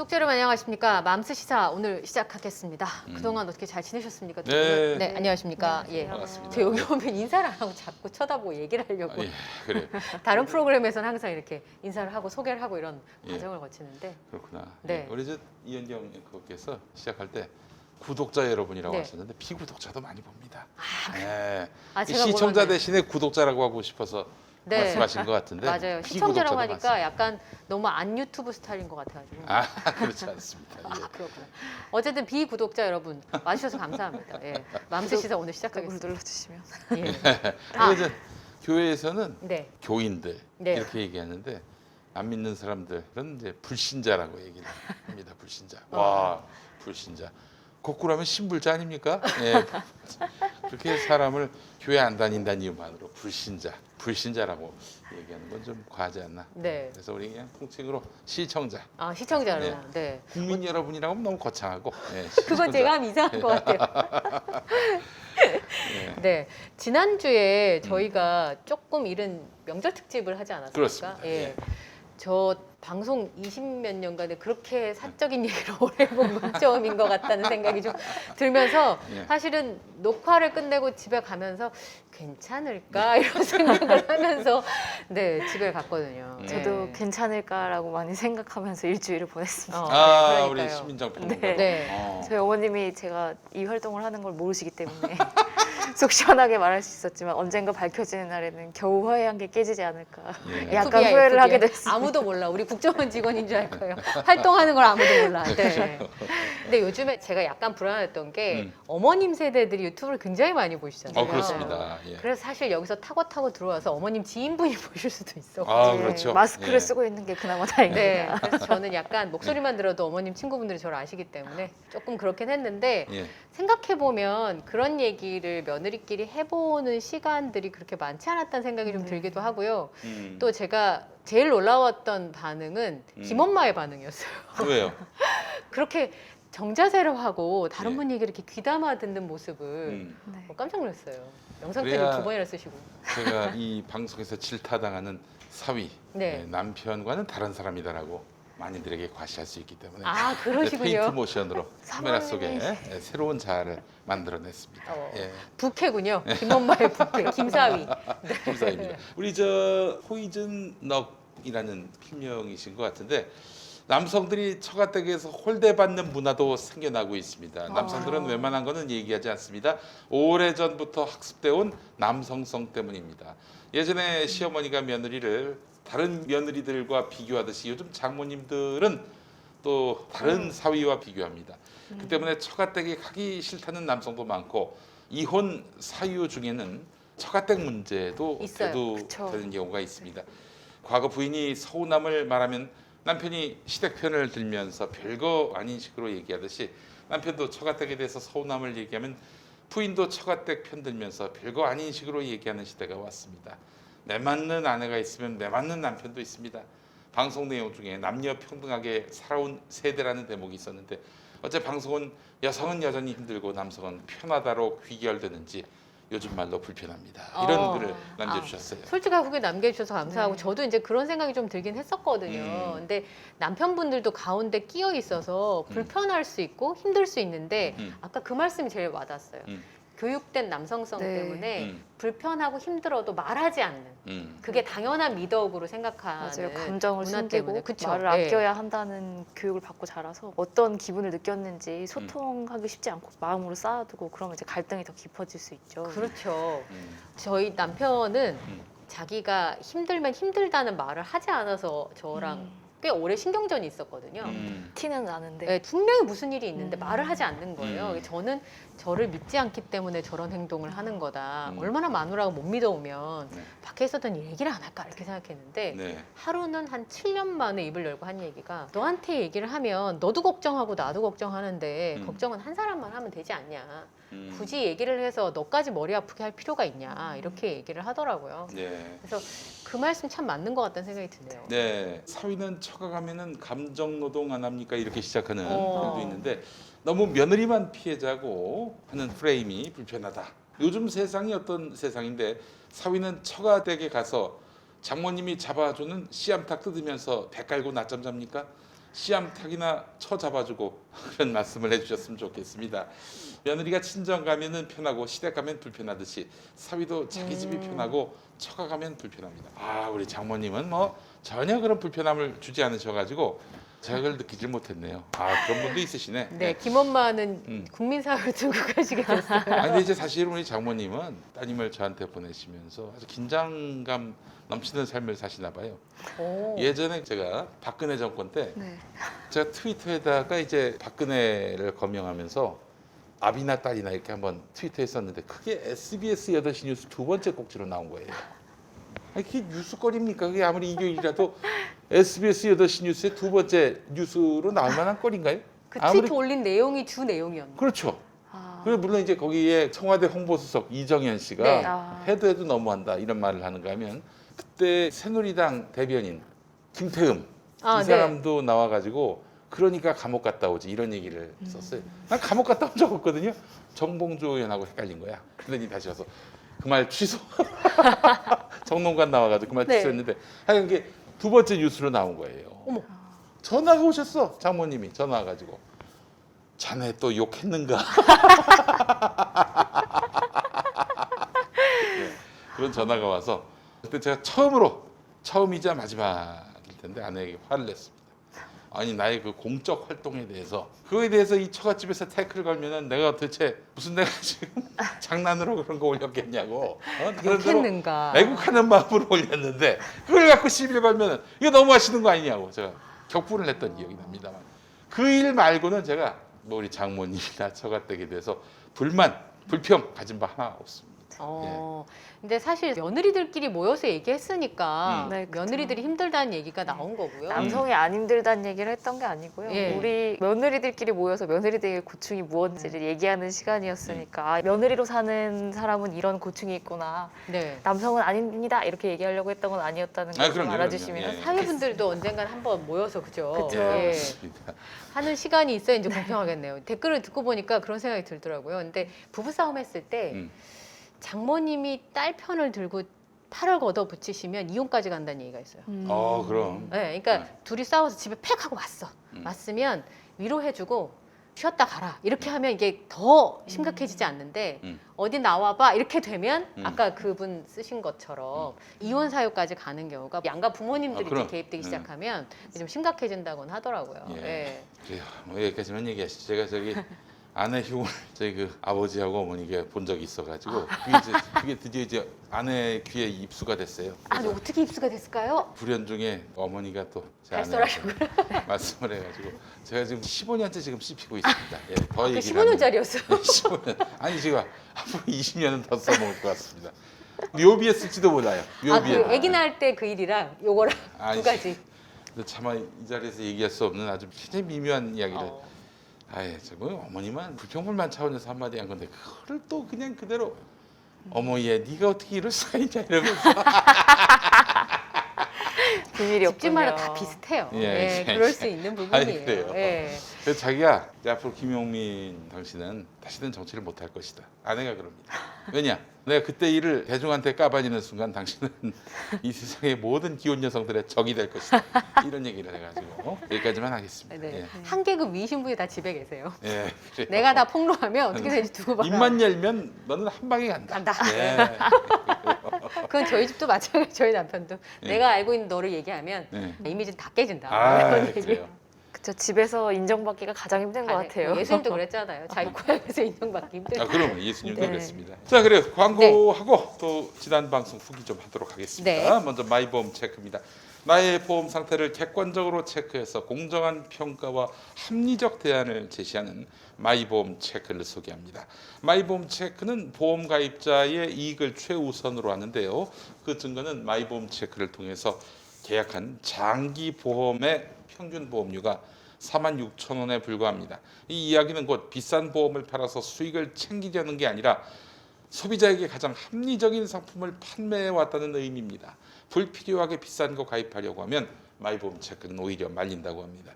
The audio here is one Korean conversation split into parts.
구독자 여러분 안녕하십니까. 맘스 시사 오늘 시작하겠습니다. 그동안 어떻게 잘 지내셨습니까? 두 네. 분은? 네, 안녕하십니까. 예. 반갑습니다. 저 여기 오면 인사를 안 하고 자꾸 쳐다보고 얘기를 하려고. 예, 그래. 다른 프로그램에서는 항상 이렇게 인사를 하고 소개를 하고 이런 예. 과정을 거치는데. 그렇구나. 네. 예, 우리 저 이현경 앵커께서 시작할 때 구독자 여러분이라고 네. 하셨는데 비구독자도 많이 봅니다. 예. 아, 이 제가 시청자 몰랐네요. 대신에 구독자라고 하고 싶어서 네. 말씀하신 것 같은데 맞아요. 비구독자도 시청자라고 하니까 많습니다. 약간 너무 안 유튜브 스타일인 것 같아가지고. 아, 그렇지 않습니다. 아, 예. 그렇구나. 어쨌든 비구독자 여러분 와주셔서 감사합니다. 예. 맘스 시사 오늘 시작하겠습니다. 눌러주시면. 예. 근데 이제 교회에서는 네. 교인들 네. 이렇게 얘기하는데 안 믿는 사람들은 이제 불신자라고 얘기를 합니다. 불신자. 어. 와, 불신자. 거꾸로 하면 신불자 아닙니까? 예. 그렇게 사람을 교회 안 다닌다는 이유만으로 불신자라고 얘기하는 건 좀 과하지 않나. 네. 그래서 우리 그냥 통칭으로 시청자, 아, 시청자 여러분. 네. 국민 여러분이라고 하면 너무 거창하고. 예, 그건 시청자. 제가 하면 이상한 것 같아요. 예. 네, 지난주에 저희가 조금 이른 명절 특집을 하지 않았습니까? 그렇습니다. 예. 예. 저 방송 20몇 년간에 그렇게 사적인 얘기를 오래 해본 건 처음인 것 같다는 생각이 좀 들면서 예. 사실은 녹화를 끝내고 집에 가면서 괜찮을까 이런 생각을 하면서 네 집에 갔거든요. 저도 네. 괜찮을까라고 많이 생각하면서 일주일을 보냈습니다. 아, 네, 우리 그러니까요. 시민정 네. 평론가. 네. 저희 어머님이 제가 이 활동을 하는 걸 모르시기 때문에 속 시원하게 말할 수 있었지만 언젠가 밝혀지는 날에는 겨우 화해한 게 깨지지 않을까. 예. 약간 FBI, 후회를 하게 FBI. 됐습니다. 아무도 몰라. 우리 국정원 직원인 줄 알 거예요. 활동하는 걸 아무도 몰라. 네. 근데 요즘에 제가 약간 불안했던 게 어머님 세대들이 유튜브를 굉장히 많이 보시잖아요. 그렇습니다. 예. 그래서 사실 여기서 타고 들어와서 어머님 지인분이 보실 수도 있어. 아, 네, 그렇죠. 마스크를 예. 쓰고 있는 게 그나마 네, 다행입니다. 그래서 저는 약간 목소리만 들어도 어머님 친구분들이 저를 아시기 때문에 조금 그렇긴 했는데 예. 생각해보면 그런 얘기를 며느리끼리 해보는 시간들이 그렇게 많지 않았다는 생각이 좀 들기도 하고요. 또 제가 제일 놀라웠던 반응은 김엄마의 반응이었어요. 왜요? 그렇게 정자세로 하고 다른 예. 분 얘기를 이렇게 귀담아 듣는 모습을 네. 깜짝 놀랐어요. 영상 그래야- 편집 2번이나 쓰시고. 제가 이 방송에서 질타당하는 사위 네. 남편과는 다른 사람이다라고 많이들에게 과시할 수 있기 때문에 아, 그러시군요. 페인트 모션으로 카메라 속에 사모님이- 새로운 자아를 만들어냈습니다. 어. 부캐군요. 김엄마의 부캐. 김사위. 감사합니다. 우리 저 포이즌 넉이라는 필명이신 것 같은데 남성들이 처가댁에서 홀대받는 문화도 생겨나고 있습니다. 남성들은 웬만한 거는 얘기하지 않습니다. 오래전부터 학습되어 온 남성성 때문입니다. 예전에 시어머니가 며느리를 다른 며느리들과 비교하듯이 요즘 장모님들은 또 다른 사위와 비교합니다. 그 때문에 처가댁에 가기 싫다는 남성도 많고 이혼 사유 중에는 처가댁 문제도 있어요. 대두되는 경우가 있습니다. 과거 부인이 서운함을 말하면 남편이 시댁편을 들면서 별거 아닌 식으로 얘기하듯이 남편도 처가댁에 대해서 서운함을 얘기하면 부인도 처가댁 편 들면서 별거 아닌 식으로 얘기하는 시대가 왔습니다. 내 맞는 아내가 있으면 내 맞는 남편도 있습니다. 방송 내용 중에 남녀 평등하게 살아온 세대라는 대목이 있었는데 어째 방송은 여성은 여전히 힘들고 남성은 편하다로 귀결되는지 요즘 말로 불편합니다. 이런 글을 남겨주셨어요. 솔직한 후기 남겨주셔서 감사하고 네. 저도 이제 그런 생각이 좀 들긴 했었거든요. 근데 남편분들도 가운데 끼어 있어서 불편할 수 있고 힘들 수 있는데 아까 그 말씀이 제일 와닿았어요. 교육된 남성성 네. 때문에 불편하고 힘들어도 말하지 않는 그게 당연한 미덕으로 생각하는 맞아요. 감정을 문화 숨기고 때문에. 그쵸? 말을 네. 아껴야 한다는 교육을 받고 자라서 어떤 기분을 느꼈는지 소통하기 쉽지 않고 마음으로 쌓아두고 그러면 이제 갈등이 더 깊어질 수 있죠. 그렇죠. 음. 저희 남편은 자기가 힘들면 힘들다는 말을 하지 않아서 저랑 꽤 오래 신경전이 있었거든요. 티는 나는데 네, 분명히 무슨 일이 있는데 음. 말을 하지 않는 거예요. 저는 저를 믿지 않기 때문에 저런 행동을 하는 거다. 얼마나 마누라가 못 믿어오면 네. 밖에 있었던 얘기를 안 할까 이렇게 생각했는데 네. 하루는 한 7년 만에 입을 열고 한 얘기가 너한테 얘기를 하면 너도 걱정하고 나도 걱정하는데 걱정은 한 사람만 하면 되지 않냐. 굳이 얘기를 해서 너까지 머리 아프게 할 필요가 있냐. 이렇게 얘기를 하더라고요. 네. 그래서 그 말씀 참 맞는 것 같다는 생각이 드네요. 네, 사위는 처가 가면은 감정 노동 안 합니까 이렇게 시작하는 어. 글도 있는데 너무 며느리만 피해자고 하는 프레임이 불편하다. 요즘 세상이 어떤 세상인데 사위는 처가댁에 가서 장모님이 잡아주는 씨암탉 뜯으면서 배 깔고 낮잠 잡니까? 씨암탉이나 쳐 잡아주고 그런 말씀을 해주셨으면 좋겠습니다. 며느리가 친정 가면은 편하고 시댁 가면 불편하듯이 사위도 자기 집이 편하고 처가 가면 불편합니다. 아, 우리 장모님은 뭐 전혀 그런 불편함을 주지 않으셔가지고 제가 그걸 느끼질 못했네요. 아, 그런 분도 있으시네. 네, 김엄마는 국민사회로 두고 가시게 됐어요. 아니 근데 이제 사실 우리 장모님은 따님을 저한테 보내시면서 아주 긴장감 넘치는 삶을 사시나 봐요. 오. 예전에 제가 박근혜 정권 때 네. 제가 트위터에다가 이제 박근혜를 거명하면서 아비나 딸이나 이렇게 한번 트위터했었는데 그게 SBS 8시 뉴스 두 번째 꼭지로 나온 거예요. 아니, 그게 뉴스거리입니까? 그게 아무리 일요일이라도 SBS 8시 뉴스의 두 번째 뉴스로 나올 만한 거리인가요? 그 아무리- 트위터 올린 내용이 주 내용이었는데. 그렇죠. 아, 그리고 물론 이제 거기에 청와대 홍보수석 이정현 씨가 네. 아. 해도 너무한다 이런 말을 하는가 하면 그때 새누리당 대변인 김태흠 아, 이 사람도 나와가지고 그러니까 감옥 갔다 오지 이런 얘기를 썼어요. 난 감옥 갔다 온 적 없거든요. 정봉주 의원하고 헷갈린 거야. 그러더니 다시 와서 그 말 취소. 정론관 나와가지고 그 말 네. 취소했는데 하여간 이게 두 번째 뉴스로 나온 거예요. 어머. 전화가 오셨어. 장모님이 전화 와가지고 자네 또 욕했는가? 네, 그런 전화가 와서 그때 제가 처음이자 마지막일 텐데 아내에게 화를 냈습니다. 아니 나의 그 공적 활동에 대해서 그거에 대해서 이 처갓집에서 태클을 걸면은 내가 도대체 무슨 내가 지금 장난으로 그런 거 올렸겠냐고 욕했는가. 애국하는 마음으로 올렸는데 그걸 갖고 시비를 걸면은 이거 너무하시는 거 아니냐고 제가 격분을 했던 기억이 납니다만 그 일 말고는 제가 뭐 우리 장모님이나 처갓댁에 대해서 불평 가진 바 하나 없습니다. 근데 사실 며느리들끼리 모여서 얘기했으니까 네, 그쵸. 며느리들이 힘들다는 얘기가 나온 거고요. 남성이 안 힘들다는 얘기를 했던 게 아니고요. 예. 우리 며느리들끼리 모여서 며느리들의 고충이 무엇인지를 얘기하는 시간이었으니까 아, 며느리로 사는 사람은 이런 고충이 있구나. 네. 남성은 아닙니다. 이렇게 얘기하려고 했던 건 아니었다는 걸 그럼요, 알아주시면 그럼요. 예. 사회분들도 언젠간 한번 모여서 그죠. 그쵸. 예. 맞습니다. 하는 시간이 있어야 이제 공평하겠네요. 댓글을 듣고 보니까 그런 생각이 들더라고요. 근데 부부싸움 했을 때 음. 장모님이 딸 편을 들고 팔을 걷어 붙이시면 이혼까지 간다는 얘기가 있어요. 그럼. 네, 그러니까 둘이 싸워서 집에 팩 하고 왔어. 왔으면 위로해주고 쉬었다 가라. 이렇게 하면 이게 더 심각해지지 않는데 음. 어디 나와봐 이렇게 되면 음. 아까 그분 쓰신 것처럼 이혼 사유까지 가는 경우가 양가 부모님들이 아, 그럼. 이제 개입되기 음. 시작하면 좀 심각해지다고는 하더라고요. 예. 예. 그래요. 뭐 여기까지만 얘기하시죠. 제가 저기 아내 흉을 저희 그 아버지하고 어머니가 본 적이 있어가지고 그게 드디어 이제 아내 귀에 입수가 됐어요. 아니 어떻게 입수가 됐을까요? 불현 중에 어머니가 또 제 발설하셨구나. 아내한테 말씀을 해가지고 제가 지금 15년째 지금 씹히고 있습니다. 예, 더 그 얘기를 하면 15년짜리였어요. 15년. 아니 지금 앞으로 20년은 더 써먹을 것 같습니다. 묘비에 쓸지도 몰라요. 아, 그 묘비에. 아기 낳을 때 그 일이랑 요거랑 아니, 두 가지. 근데 차마 이 자리에서 얘기할 수 없는 아주 굉장히 미묘한 이야기를. 어. 아예 뭐 어머니만 불평불만 차원에서 한마디 한 건데 그걸 또 그냥 그대로 어머 얘 네가 어떻게 이럴 수가 있냐 이러면서 비밀이었군요. 집집마다 다 비슷해요. 예, 예, 예, 그럴 예. 수 있는 아니, 부분이에요. 그래요. 예. 그래서 자기가 이제 앞으로 김용민 당신은 다시는 정치를 못할 것이다. 아내가 그럽니다. 왜냐? 내가 그때 일을 대중한테 까발리는 순간 당신은 이 세상의 모든 기혼 여성들의 적이 될 것이다. 이런 얘기를 해가지고 여기까지만 하겠습니다. 네. 예. 한 계급 위신분이 다 집에 계세요. 예, 그래요. 내가 다 폭로하면 어떻게 되는지 두고 봐라. 입만 열면 너는 한 방에 간다. 간다. 예. 그건 저희 집도 마찬가지. 저희 남편도 예. 내가 알고 있는 너를 얘기하면 예. 이미지는 다 깨진다. 아, 이런 얘기. 그래요. 그쵸, 집에서 인정받기가 가장 힘든 것 같아요. 예수님도 그랬잖아요. 자기 고향에서 인정받기 힘들다. 아, 그러면 예수님도 네. 그랬습니다. 자, 그래요. 광고하고 또 지난 방송 후기 좀 하도록 하겠습니다. 네. 먼저 마이보험 체크입니다. 나의 보험 상태를 객관적으로 체크해서 공정한 평가와 합리적 대안을 제시하는 마이보험 체크를 소개합니다. 마이보험 체크는 보험 가입자의 이익을 최우선으로 하는데요. 그 증거는 마이보험 체크를 통해서 계약한 장기 보험의 평균 보험료가 46,000원에 불과합니다. 이 이야기는 곧 비싼 보험을 팔아서 수익을 챙기려는 게 아니라 소비자에게 가장 합리적인 상품을 판매해 왔다는 의미입니다. 불필요하게 비싼 거 가입하려고 하면 마이보험 체크는 오히려 말린다고 합니다.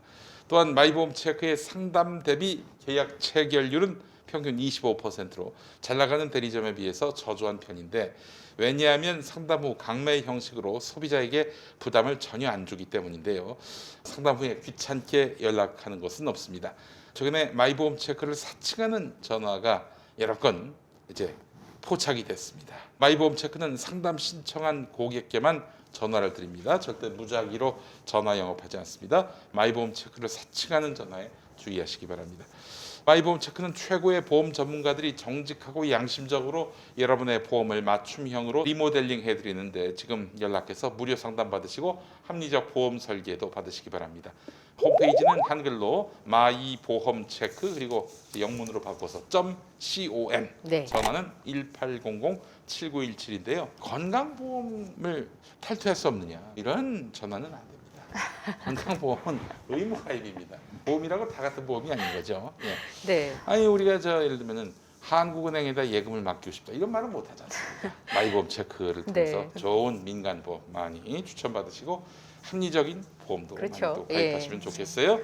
또한 마이보험 체크의 상담 대비 계약 체결률은 평균 25%로 잘 나가는 대리점에 비해서 저조한 편인데 왜냐하면 상담 후 강매 형식으로 소비자에게 부담을 전혀 안 주기 때문인데요. 상담 후에 귀찮게 연락하는 것은 없습니다. 최근에 마이보험 체크를 사칭하는 전화가 여러 건 이제 포착이 됐습니다. 마이보험 체크는 상담 신청한 고객께만 전화를 드립니다. 절대 무작위로 전화 영업하지 않습니다. 마이보험 체크를 사칭하는 전화에 주의하시기 바랍니다. 마이보험 체크는 최고의 보험 전문가들이 정직하고 양심적으로 여러분의 보험을 맞춤형으로 리모델링 해드리는데 지금 연락해서 무료 상담 받으시고 합리적 보험 설계도 받으시기 바랍니다. 홈페이지는 한글로 마이보험체크 그리고 영문으로 바꿔서 .com 네. 전화는 1800-7917인데요. 건강보험을 탈퇴할 수 없느냐 이런 전화는 안 됩니다. 건강보험은 의무가입입니다. 보험이라고 다 같은 보험이 아닌 거죠. 예. 네. 아니 우리가 예를 들면은 한국은행에다 예금을 맡기고 싶다 이런 말은 못 하지 않습니까? 마이보험 체크를 통해서 네. 좋은 민간보험 많이 추천받으시고 합리적인 보험도 그렇죠. 많이 또 가입하시면 좋겠어요.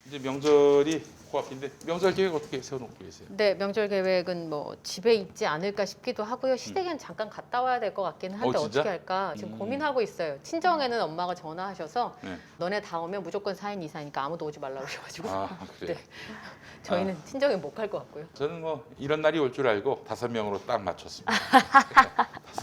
이제 명절이 코앞인데 명절 계획 어떻게 세워놓고 계세요? 네, 명절 계획은 뭐 집에 있지 않을까 싶기도 하고요. 시댁엔 잠깐 갔다 와야 될 것 같기는 한데 진짜? 어떻게 할까 지금 고민하고 있어요. 친정에는 엄마가 전화하셔서 네. 너네 다 오면 무조건 4인 이상이니까 아무도 오지 말라고 하셔가지고 아 그래요? 네. 저희는 친정에 못 갈 것 같고요. 저는 뭐 이런 날이 올 줄 알고 5명으로 딱 맞췄습니다.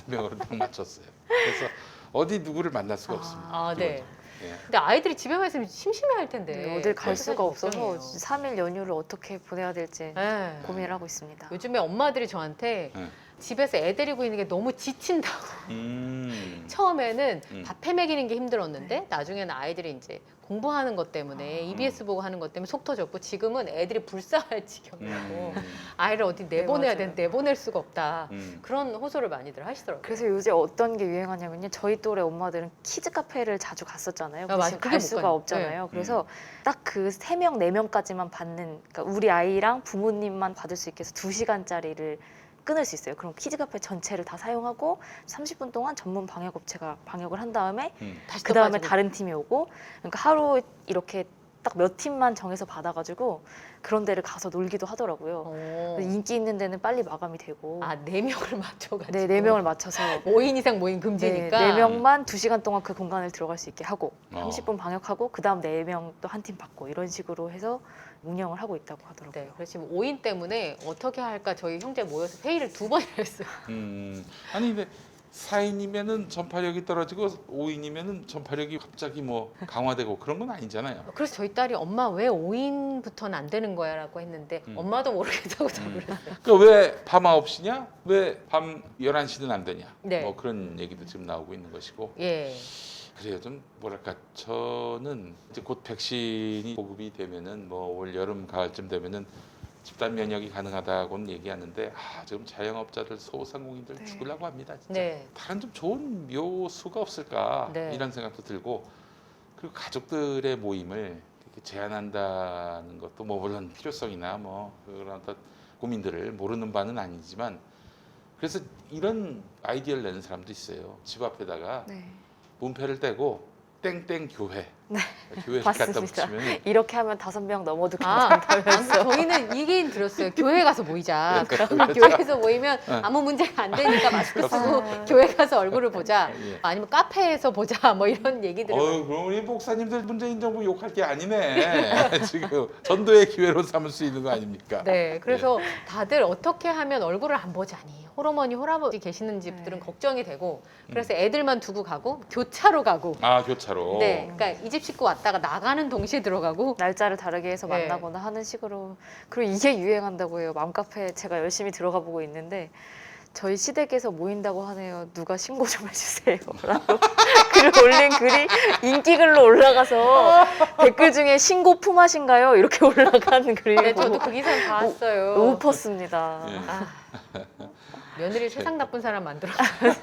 5명으로 딱 맞췄어요. 그래서 어디 누구를 만날 수가 없습니다. 아, 네. 이번. 예. 근데 아이들이 집에만 있으면 심심해할 텐데 네, 어딜 갈 그래서 수가 없어서 걱정이에요. 3일 연휴를 어떻게 보내야 될지 네. 고민을 하고 있습니다. 요즘에 엄마들이 저한테 네. 집에서 애 데리고 있는 게 너무 지친다고. 처음에는 밥 해먹이는 게 힘들었는데 나중에는 아이들이 이제 공부하는 것 때문에 EBS 보고 하는 것 때문에 속 터졌고 지금은 애들이 불쌍할 지경이고 아이를 어디 내보내야 맞아요. 되는데 내보낼 수가 없다. 음. 그런 호소를 많이들 하시더라고요. 그래서 요새 어떤 게 유행하냐면요. 저희 또래 엄마들은 키즈 카페를 자주 갔었잖아요. 아, 맞아. 지금 그게 갈 못 수가 가요. 없잖아요. 그래서 딱 그 3명, 4명까지만 받는, 그러니까 우리 아이랑 부모님만 받을 수 있게 해서 2시간짜리를 끊을 수 있어요. 그럼 키즈 카페 전체를 다 사용하고 30분 동안 전문 방역 업체가 방역을 한 다음에 다시 그 또 다음에 빠지고. 다른 팀이 오고, 그러니까 하루 이렇게 딱 몇 팀만 정해서 받아가지고 그런 데를 가서 놀기도 하더라고요. 어. 인기 있는 데는 빨리 마감이 되고. 아, 4명을 맞춰가지고. 네, 4명을 맞춰서 5인 이상 모임 금지니까. 네, 4명만 2시간 동안 그 공간을 들어갈 수 있게 하고 30분 어. 방역하고 그 다음 4명 또 한 팀 받고 이런 식으로 해서 운영을 하고 있다고 하더라고요. 네, 그래서 지금 5인 때문에 어떻게 할까 저희 형제 모여서 회의를 2번이나 했어요. 아니 근데 4인이면은 전파력이 떨어지고 5인이면은 전파력이 갑자기 뭐 강화되고 그런 건 아니잖아요. 그래서 저희 딸이 엄마 왜 5인부터는 안 되는 거야 라고 했는데 엄마도 모르겠다고 저를 했어요. 그러니까 왜 밤 9시냐? 왜 밤 11시는 안 되냐? 네. 뭐 그런 얘기도 지금 나오고 있는 것이고. 예. 그래요. 좀 뭐랄까 저는 이제 곧 백신이 보급이 되면은 뭐 올 여름 가을쯤 되면은 집단 면역이 가능하다고는 얘기하는데 지금 자영업자들 소상공인들 네. 죽으려고 합니다. 진짜. 네. 다른 좀 좋은 묘수가 없을까 네. 이런 생각도 들고 그리고 가족들의 모임을 이렇게 제한한다는 것도 뭐 물론 필요성이나 뭐 그런 어떤 고민들을 모르는 바는 아니지만 그래서 이런 아이디어를 내는 사람도 있어요. 집 앞에다가 네. 문패를 떼고 땡땡 교회 네. 교회를 갖다 맞습니다. 붙이면 이렇게 하면 5명 넘어도 아, 괜찮다면서. 저희는 이긴 들었어요. 교회 가서 모이자. 네, 그러면 교회에서 모이면 네. 아무 문제가 안 되니까 마스크 쓰고 아. 교회 가서 얼굴을 보자. 예. 아니면 카페에서 보자. 뭐 이런 얘기들을. 그럼 우리 목사님들 문재인 정부 욕할 게 아니네. 지금 전도의 기회로 삼을 수 있는 거 아닙니까? 네, 그래서 다들 어떻게 하면 얼굴을 안 보자니 홀어머니 홀아버지 계시는 집들은 네. 걱정이 되고 그래서 애들만 두고 가고 교차로 가고 교차로. 네, 그러니까 이 집 식구 왔다가 나가는 동시에 들어가고 날짜를 다르게 해서 네. 만나거나 하는 식으로. 그리고 이게 유행한다고 해요. 맘카페 제가 열심히 들어가 보고 있는데 저희 시댁에서 모인다고 하네요. 누가 신고 좀 해주세요. 라고 글을 올린 글이 인기글로 올라가서 댓글 중에 신고 품하신가요? 이렇게 올라가는 글이고 네, 저도 그 기사 봤어요. 너무 펐습니다. 예. 아, 며느리 세상 나쁜 사람 만들었어요.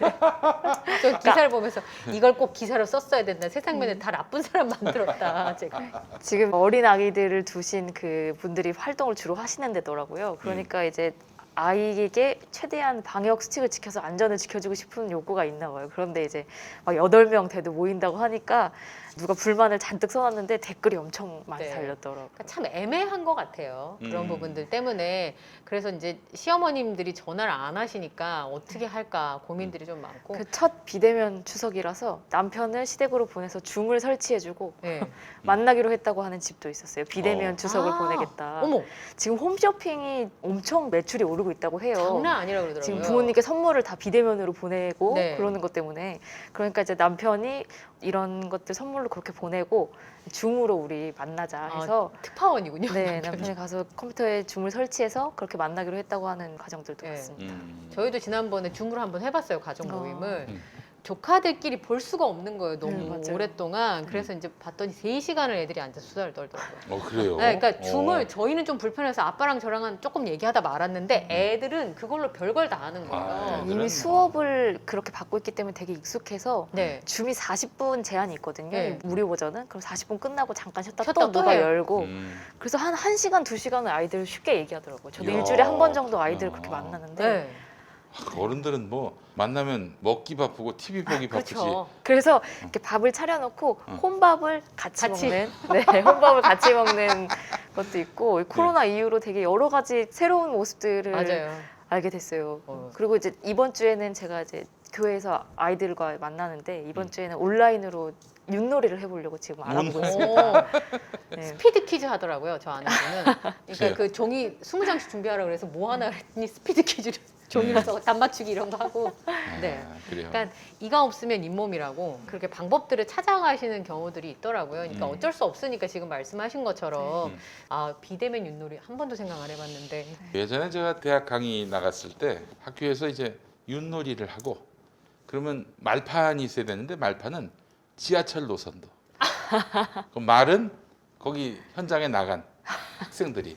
저 기사를 보면서 이걸 꼭 기사로 썼어야 된다. 세상 며느리 다 나쁜 사람 만들었다. 제가. 지금 어린 아기들을 두신 그 분들이 활동을 주로 하시는 데더라고요. 그러니까 이제 아이에게 최대한 방역 수칙을 지켜서 안전을 지켜주고 싶은 욕구가 있나 봐요. 그런데 이제 막 8명 돼도 모인다고 하니까 누가 불만을 잔뜩 써놨는데 댓글이 엄청 많이 네. 달렸더라고요. 그러니까 참 애매한 것 같아요. 그런 부분들 때문에. 그래서 이제 시어머님들이 전화를 안 하시니까 어떻게 할까 고민들이 좀 많고. 그 첫 비대면 추석이라서 남편을 시댁으로 보내서 줌을 설치해주고 네. 만나기로 했다고 하는 집도 있었어요. 비대면 어. 추석을 아, 보내겠다. 어머, 지금 홈쇼핑이 엄청 매출이 오르고 있다고 해요. 장난 아니라 그러더라고요. 지금 부모님께 선물을 다 비대면으로 보내고 네. 그러는 것 때문에 그러니까 이제 남편이 이런 것들 선물로 그렇게 보내고 줌으로 우리 만나자 해서 특파원이군요. 네 남편이 가서 컴퓨터에 줌을 설치해서 그렇게 만나기로 했다고 하는 가정들도 네. 있습니다. 저희도 지난번에 줌으로 한번 해봤어요. 가족 어. 모임을. 음. 조카들끼리 볼 수가 없는 거예요. 너무 맞아요. 오랫동안. 그래서 이제 봤더니 3시간을 애들이 앉아서 수다를 떨더라고요. 그래요? 네, 그러니까 줌을 저희는 좀 불편해서 아빠랑 저랑은 조금 얘기하다 말았는데 애들은 그걸로 별걸 다 하는 거예요. 아, 애들은 이미 수업을 그렇게 받고 있기 때문에 되게 익숙해서 네. 줌이 40분 제한이 있거든요. 네. 이 무료 버전은. 그럼 40분 끝나고 잠깐 쉬었다 쉬었다 또 또 누가 해요. 열고 음. 그래서 한 1시간, 2시간을 아이들 쉽게 얘기하더라고요. 저도 이야. 일주일에 한 번 정도 아이들 야. 그렇게 만나는데 네. 어른들은 뭐 만나면 먹기 바쁘고 TV 보기 바쁘지. 그렇죠. 그래서 이렇게 밥을 차려놓고 응. 혼밥을 같이 같이. 먹는 네, 혼밥을 같이 먹는 것도 있고 코로나 이후로 되게 여러 가지 새로운 모습들을 맞아요. 알게 됐어요. 어. 그리고 이제 이번 주에는 제가 이제 교회에서 아이들과 만나는데 이번 음. 주에는 온라인으로 윷놀이를 해보려고 지금 알아보고 뭔 있습니다. 네. 스피드 퀴즈 하더라고요. 저 아는 분은. 그러니까 그래요? 그 종이 20장씩 준비하라고 그래서 뭐 하나 했더니 스피드 퀴즈를 종이로 써서 답 맞추기 이런 거 하고. 네. 아, 그래요. 그러니까 이가 없으면 잇몸이라고 그렇게 방법들을 찾아가시는 경우들이 있더라고요. 그러니까 어쩔 수 없으니까 지금 말씀하신 것처럼 음. 아 비대면 윷놀이 한 번도 생각 안 해봤는데 예전에 제가 대학 강의 나갔을 때 학교에서 이제 윷놀이를 하고 그러면 말판이 있어야 되는데 말판은 지하철 노선도. 그 말은 거기 현장에 나간 학생들이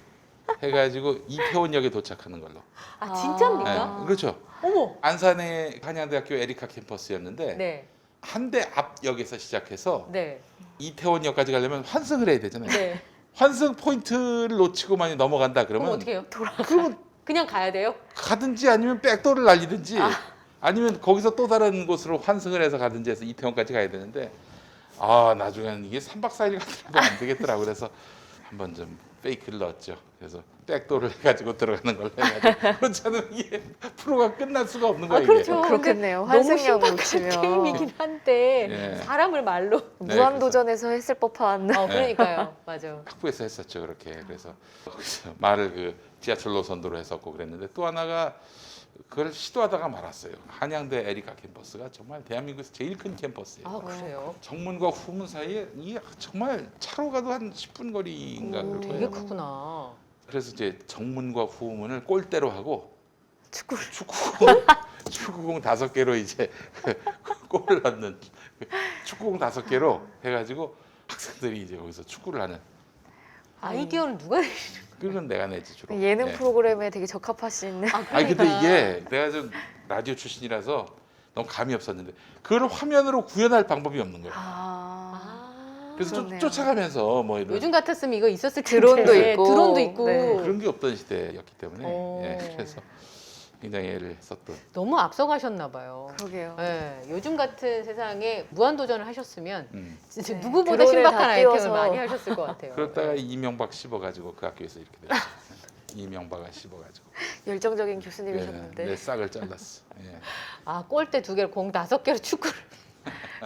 해가지고 이태원역에 도착하는 걸로. 아 진짜입니까? 아. 네, 그렇죠. 어머. 안산의 한양대학교 에리카 캠퍼스였는데 네, 한 대 앞 역에서 시작해서 네, 이태원역까지 가려면 환승을 해야 되잖아요. 네. 환승 포인트를 놓치고 많이 넘어간다 그럼 그러면 어떻게 해요? 그러면 그냥 가야 돼요? 가든지 아니면 백도를 날리든지 아니면 거기서 또 다른 곳으로 환승을 해서 가든지 해서 이태원까지 가야 되는데 아 나중에는 이게 3박 4일 가도 안 되겠더라고 그래서 한번 좀 페이크를 넣었죠. 그래서 백도를 해가지고 들어가는 걸로 해가지고 그렇지 않으면 이게 프로가 끝날 수가 없는 거예요. 그렇죠. 그렇겠네요. 너무 환승역 신박한 놓치면 게임이긴 한데 예. 사람을 말로. 네, 무한도전에서 했을 법한 그러니까요. 맞아. 학부에서 했었죠 그렇게. 그래서 거기서 말을 그 지하철 노선도로 했었고 그랬는데 또 하나가 그걸 시도하다가 말았어요. 한양대 에리카 캠퍼스가 정말 대한민국에서 제일 큰 캠퍼스예요. 아 그래요? 정문과 후문 사이에 이게 정말 차로 가도 한 10분 거리인가 그럴 되게 거예요. 크구나. 그래서 이제 정문과 후문을 골대로 하고 축구를 축구공 5개로 이제 골을 넣는 축구공 5개로 해가지고 학생들이 이제 거기서 축구를 하는. 아이디어는 누가 내시는 그건 내가 내지 주로. 예능 네. 프로그램에 되게 적합하신 아니 근데 이게 내가 좀 라디오 출신이라서 너무 감이 없었는데 그걸 화면으로 구현할 방법이 없는 거예요. 그래서 그렇네요. 쫓아가면서 뭐 이런 요즘 같았으면 이거 있었을 텐데. 드론도 있고. 드론도 있고. 네. 그런 게 없던 시대였기 때문에 오. 예, 그래서 굉장히 애를 썼던. 너무 앞서가셨나 봐요. 그러게요. 예, 요즘 같은 세상에 무한도전을 하셨으면 진짜 네. 누구보다 드론을 신박한 다 아이템을 띄워서. 많이 하셨을 것 같아요. 그러다가 이명박 씹어가지고 그 학교에서 이렇게 됐죠. 이명박을 씹어가지고 열정적인 예, 교수님이셨는데 내 싹을 잘랐어. 예. 아 골대 2개를 공 5개로 축구를.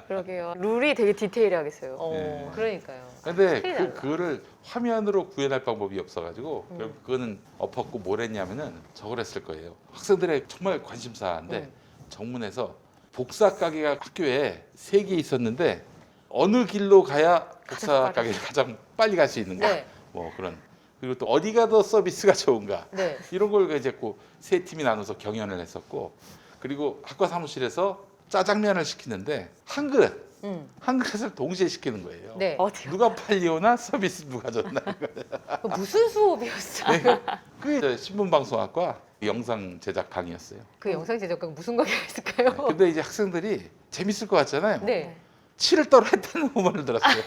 그러게요. 룰이 되게 디테일하겠어요. 네. 그러니까요. 근데 큰일 났다. 그거를 화면으로 구현할 방법이 없어가지고 결국 그거는 엎었고 뭘 했냐면은 저걸 했을 거예요. 학생들의 정말 관심사인데 정문에서 복사 가게가 학교에 3개 있었는데 어느 길로 가야 복사 가장 가게를 가장 빨리 갈 수 있는가? 네, 뭐 그런. 그리고 또 어디가 더 서비스가 좋은가? 네. 이런 걸 이제 꼭 세 팀이 나눠서 경연을 했었고 그리고 학과 사무실에서 짜장면을 시키는데 한 그릇 한 그릇을 동시에 시키는 거예요. 네. 어디요? 누가 빨리 오나 서비스 누가 줬나. 그 무슨 수업이었어요? 네. 그게 신문방송학과 영상 제작 강의였어요. 그 영상 제작과 무슨 관계가 있을까요? 근데 이제 학생들이 재밌을 것 같잖아요. 네. 치를 떨어 했다는 후문을 들었어요.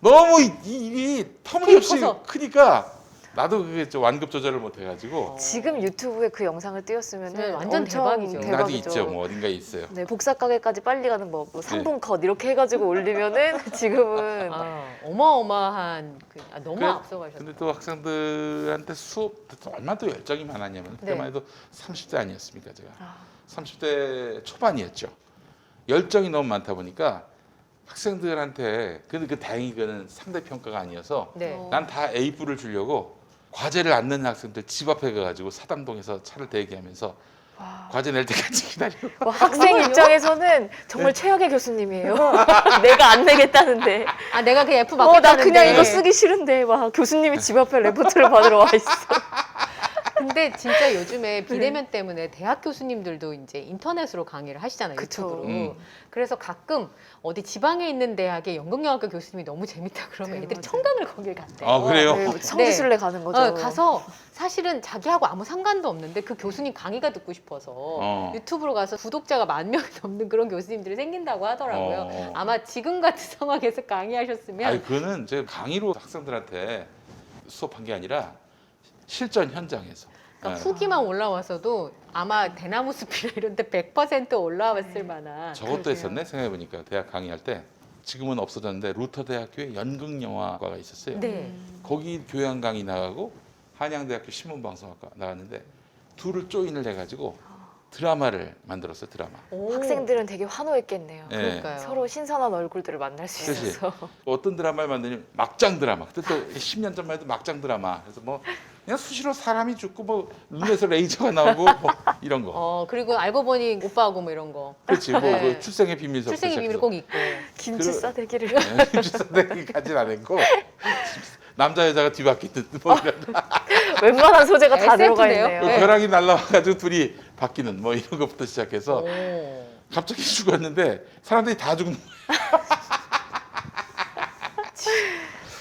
너무 일이 터무니없이 키가 커서. 크니까 나도 그게 좀 완급 조절을 못 해가지고 지금 유튜브에 그 영상을 띄웠으면 네, 완전 엄청 대박이죠. 대박이죠. 나도 있죠. 뭐 어딘가에 있어요. 네, 복사 가게까지 빨리 가는 뭐 3분 컷 이렇게 해가지고 올리면은 지금은 어마어마한 너무 그래, 앞서가셨어요. 근데 또 학생들한테 수업 얼마나 또 열정이 많았냐면 그때만 해도 30대 아니었습니까 제가. 아, 30대 초반이었죠. 열정이 너무 많다 보니까 학생들한테 근데 다행히 그는 상대 평가가 아니어서 네. 난 다 A뿔을 주려고 과제를 안 내는 학생들 집 앞에 가가지고 사당동에서 차를 대기하면서 와. 과제 낼 때까지 기다리고 학생 정말요? 입장에서는 정말 최악의 교수님이에요. 내가 안 내겠다는데 내가 그냥 F 나 맞겠다는데. 그냥 이거 쓰기 싫은데 막 교수님이 집 앞에 레포트를 받으러 와 있어. 근데 진짜 요즘에 비대면 때문에 대학 교수님들도 이제 인터넷으로 강의를 하시잖아요. 그쵸. 유튜브로. 그래서 가끔 어디 지방에 있는 대학의 연극영화과 교수님이 너무 재밌다 그러면 네, 애들이 맞아요. 청강을 거길 간대요. 아, 그래요? 네, 성지순례 가는 거죠. 가서 사실은 자기하고 아무 상관도 없는데 그 교수님 강의가 듣고 싶어서 유튜브로 가서 구독자가 10,000명이 넘는 그런 교수님들이 생긴다고 하더라고요. 아마 지금 같은 상황에서 강의하셨으면 아니 그거는 제가 강의로 학생들한테 수업한 게 아니라 실전 현장에서. 그러니까 네. 후기만 올라와서도 아마 대나무 숲이나 이런 데 100% 올라왔을 만한 저것도 그러게요. 했었네 생각해보니까 대학 강의할 때 지금은 없어졌는데 루터 대학교에 연극영화과가 있었어요. 네. 거기 교양 강의 나가고 한양대학교 신문방송학과 나갔는데 둘을 조인을 해가지고 드라마를 만들었어요. 드라마. 오. 학생들은 되게 환호했겠네요. 예. 그러니까요. 서로 신선한 얼굴들을 만날 수 그치. 있어서. 어떤 드라마를 만드냐면 막장 드라마. 그때 또 10년 전만 해도 막장 드라마. 그래서 뭐 그냥 수시로 사람이 죽고 뭐 눈에서 레이저가 나오고 뭐 이런 거. 그리고 알고 보니 오빠하고 뭐 이런 거. 그렇지. 뭐 네. 그 출생의 비밀서부터 출생의 비밀 시작해서. 꼭 있고. 김치 싸대기를. 김치싸대기까지는 안 했고 남자 여자가 뒤바뀌는 뭐 이런 웬만한 소재가 다 들어가 SF인데요? 있네요. 네. 벼락이 날라와가지고 둘이 바뀌는 뭐 이런 것부터 시작해서 오. 갑자기 죽었는데 사람들이 다 죽는 거예요.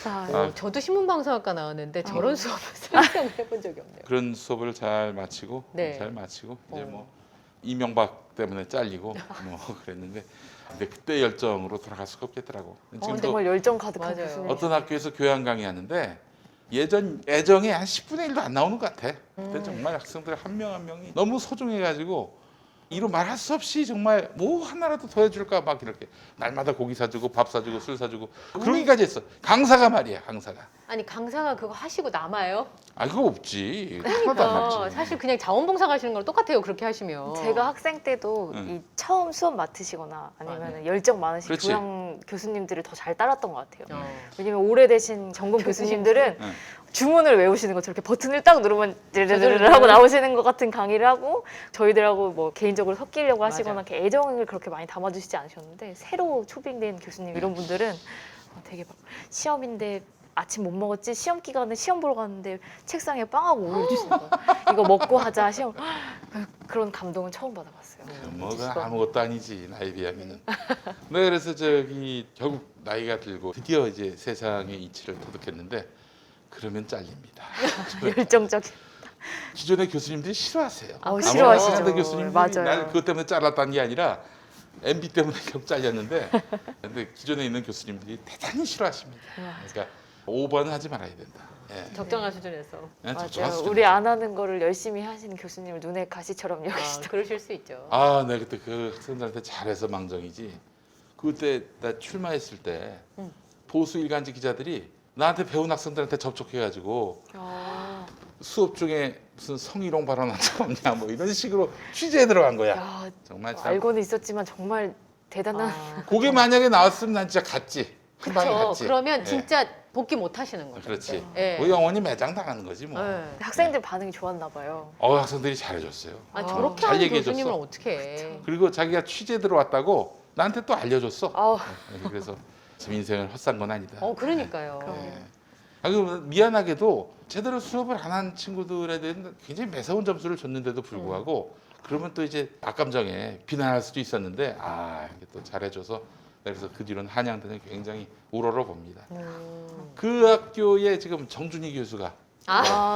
아, 저도 신문방송학과 나왔는데 저런 수업을 상상을 해본 적이 없네요. 그런 수업을 잘 마치고 네. 잘 마치고 이제 어. 뭐 이명박 때문에 잘리고 뭐 그랬는데 근데 그때 열정으로 돌아갈 수가 없겠더라고. 지금도 정말 열정 가득한 맞아요. 교수님. 어떤 학교에서 교양 강의하는데 예전 애정이 한 10분의 1도 안 나오는 것 같아. 그때 정말 학생들 한 명 한 명이 너무 소중해가지고 이루 말할 수 없이 정말 뭐 하나라도 더 해줄까 막 이렇게 날마다 고기 사주고 밥 사주고 술 사주고 그러기까지 했어. 강사가 말이야 강사가. 아니 강사가 그거 하시고 남아요? 아 그거 없지. 하나도 안 남지. 사실 그냥 자원봉사 가시는 거랑 똑같아요. 그렇게 하시면. 제가 학생 때도 응. 이 처음 수업 맡으시거나 아니면 열정 많으신 그렇지. 교양 교수님들을 더 잘 따랐던 것 같아요. 어. 왜냐면 오래되신 전공 교수님들은 응. 주문을 외우시는 거 저렇게 버튼을 딱 누르면 르르르르 하고 나오시는 것 같은 강의를 하고 저희들하고 뭐 개인적으로 섞이려고 하시거나 맞아. 이렇게 애정을 그렇게 많이 담아주시지 않으셨는데 새로 초빙된 교수님 이런 분들은 되게 막 시험인데 아침 못 먹었지 시험 기간에 시험 보러 갔는데 책상에 빵하고 올려주시는 거예요. 이거 먹고 하자 시험 그런 감동은 처음 받아봤어요. 뭐가 아무것도 아니지 나이에 비하면은. 네 그래서 저기 결국 나이가 들고 드디어 이제 세상의 이치를 터득했는데 그러면 잘립니다. 열정적인. 기존의 교수님들이 싫어하세요. 싫어하시죠. 상대 교수님들이 맞아요. 날 그것 때문에 잘랐다는 게 아니라 MB 때문에 결국 잘렸는데 근데 기존에 있는 교수님들이 대단히 싫어하십니다. 그러니까 5번은 하지 말아야 된다. 예. 적정한 수준에서. 그냥 맞아요. 적정한 수준에서. 우리 안 하는 거를 열심히 하시는 교수님을 눈에 가시처럼 아, 여기시다. 그러실 수 있죠. 아, 네 그때 그 학생들한테 잘해서 망정이지. 그때 나 출마했을 때 보수 일간지 기자들이 나한테 배운 학생들한테 접촉해가지고 수업 중에 무슨 성희롱 발언한 적 없냐 뭐 이런 식으로 취재에 들어간 거야. 야, 정말 참. 알고는 있었지만 정말 대단한. 그게 만약에 나왔으면 난 진짜 갔지. 한 방에 그렇죠. 갔지. 그러면 예. 진짜 복귀 못 하시는 거죠. 그렇지. 예. 뭐 영원히 매장 당하는 거지 뭐. 예. 학생들 반응이 좋았나 봐요. 학생들이 잘해줬어요. 저렇게 잘 하는 얘기해줬어. 교수님은 어떻게 해? 그리고 자기가 취재 들어왔다고 나한테 또 알려줬어. 아우, 그래서 제 인생을 헛산 건 아니다. 그러니까요. 예. 미안하게도 제대로 수업을 안 한 친구들에 대한 굉장히 매서운 점수를 줬는데도 불구하고 그러면 또 이제 악감정에 비난할 수도 있었는데 이게 또 잘해줘서 그래서 그 뒤로는 한양대는 굉장히 우러러 봅니다. 음. 그 학교에 지금 정준희 교수가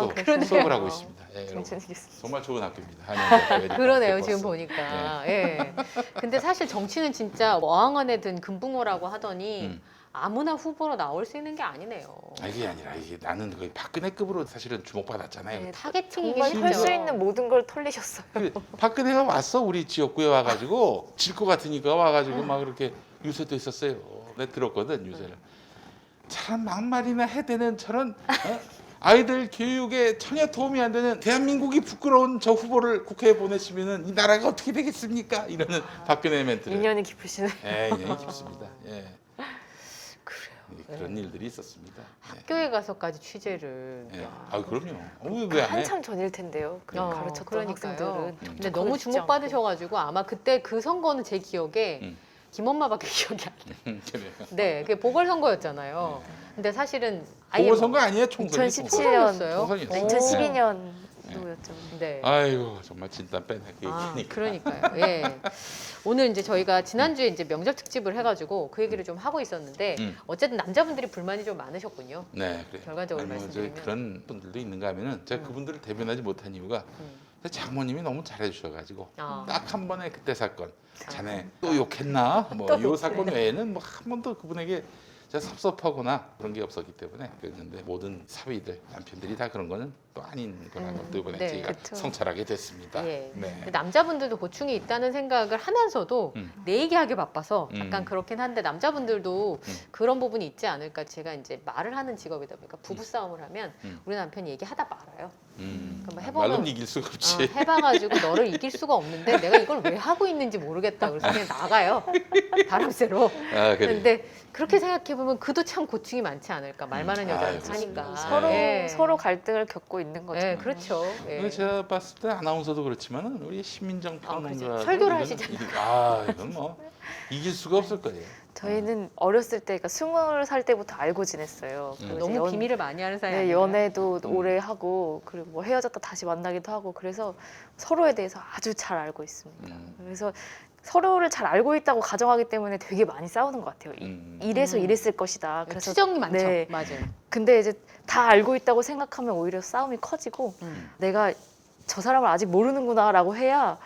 또 그러네요. 수업을 하고 있습니다. 예, 여러분. 정준희 교수. 정말 좋은 학교입니다. 한양대. 그러네요 캠퍼스. 지금 보니까. 예. 근데 사실 정치는 진짜 어항 안에 든 금붕어라고 하더니 음. 아무나 후보로 나올 수 있는 게 아니네요. 이게 아니라 이게 나는 거의 박근혜급으로 사실은 주목받았잖아요. 네, 타겟팅이기 정말 할 수 쉽죠. 있는 모든 걸 털리셨어요. 박근혜가 왔어 우리 지역구에 와가지고 질 것 같으니까 와가지고 막 그렇게 유세도 했었어요. 내가 들었거든 유세를. 참 막말이나 해대는 저런 아이들 교육에 전혀 도움이 안 되는 대한민국이 부끄러운 저 후보를 국회에 보내시면은 이 나라가 어떻게 되겠습니까? 이러는 박근혜 멘트를. 인연이 깊으시네. 인연이 깊습니다. 예. 그런 일들이 있었습니다. 학교에 가서까지 취재를. 예. 야. 그럼요. 왜 안 해? 한참 전일 텐데요. 그 가르쳤던 그러니까요. 학생들은. 근데 너무 주목받으셔가지고 아마 그때 그 선거는 제 기억에 음. 김엄마밖에 기억이 안 나요. 그래요. 네, 그게 보궐선거였잖아요. 근데 사실은 아예 보궐선거 아니에요? 총선이? 2017년, 총선이었어요? 2012년도였죠. 네. 아이고 정말 진땀 빼네 그 아, 얘기니까. 그러니까요. 예. 오늘 이제 저희가 지난주에 이제 명절 특집을 해가지고 그 얘기를 좀 하고 있었는데 어쨌든 남자분들이 불만이 좀 많으셨군요. 네, 그래. 결과적으로 말씀드리면. 그런 분들도 있는가 하면은 제가 그분들을 대변하지 못한 이유가 장모님이 너무 잘해주셔가지고 아. 딱 한 번에 그때 사건 자네 또 욕했나 뭐 이 사건 외에는 뭐 한 번도 그분에게 제가 섭섭하거나 그런 게 없었기 때문에 그랬는데 모든 사위들 남편들이 다 그런 거는 또 아닌 거라는 것도 이번에 네, 저희가 그쵸. 성찰하게 됐습니다. 예. 네. 근데 남자분들도 고충이 있다는 생각을 하면서도 내 얘기하기 바빠서 약간 음. 그렇긴 한데 남자분들도 그런 부분이 있지 않을까. 제가 이제 말을 하는 직업이다 보니까 부부 싸움을 하면 우리 남편이 얘기하다 말아요. 그럼 해보면 말로는 이길 수가 없지. 해봐가지고 너를 이길 수가 없는데 내가 이걸 왜 하고 있는지 모르겠다. 그래서 그냥 나가요. 바람 쐬러. 아, 그래. 근데 그렇게 생각해보면 그도 참 고충이 많지 않을까. 말 많은 여자를 아이고, 사니까. 서로 예. 서로 갈등을 겪고 있는 거죠. 예, 그렇죠. 예. 근데 제가 봤을 때 아나운서도 그렇지만은 우리 신민정 그렇죠. 평론가 설교를 하시잖아요. 이건 뭐 이길 수가 없을 거예요. 저희는 어렸을 때, 그러니까 20살 때부터 알고 지냈어요. 그리고 이제 너무 비밀을 많이 하는 사이 네, 아니에요? 연애도 오래 하고 그리고 뭐 헤어졌다 다시 만나기도 하고 그래서 서로에 대해서 아주 잘 알고 있습니다. 그래서 서로를 잘 알고 있다고 가정하기 때문에 되게 많이 싸우는 것 같아요. 이래서 이랬을 것이다. 그래서 추정이 많죠. 네. 맞아요. 근데 이제 다 알고 있다고 생각하면 오히려 싸움이 커지고 내가 저 사람을 아직 모르는구나라고 해야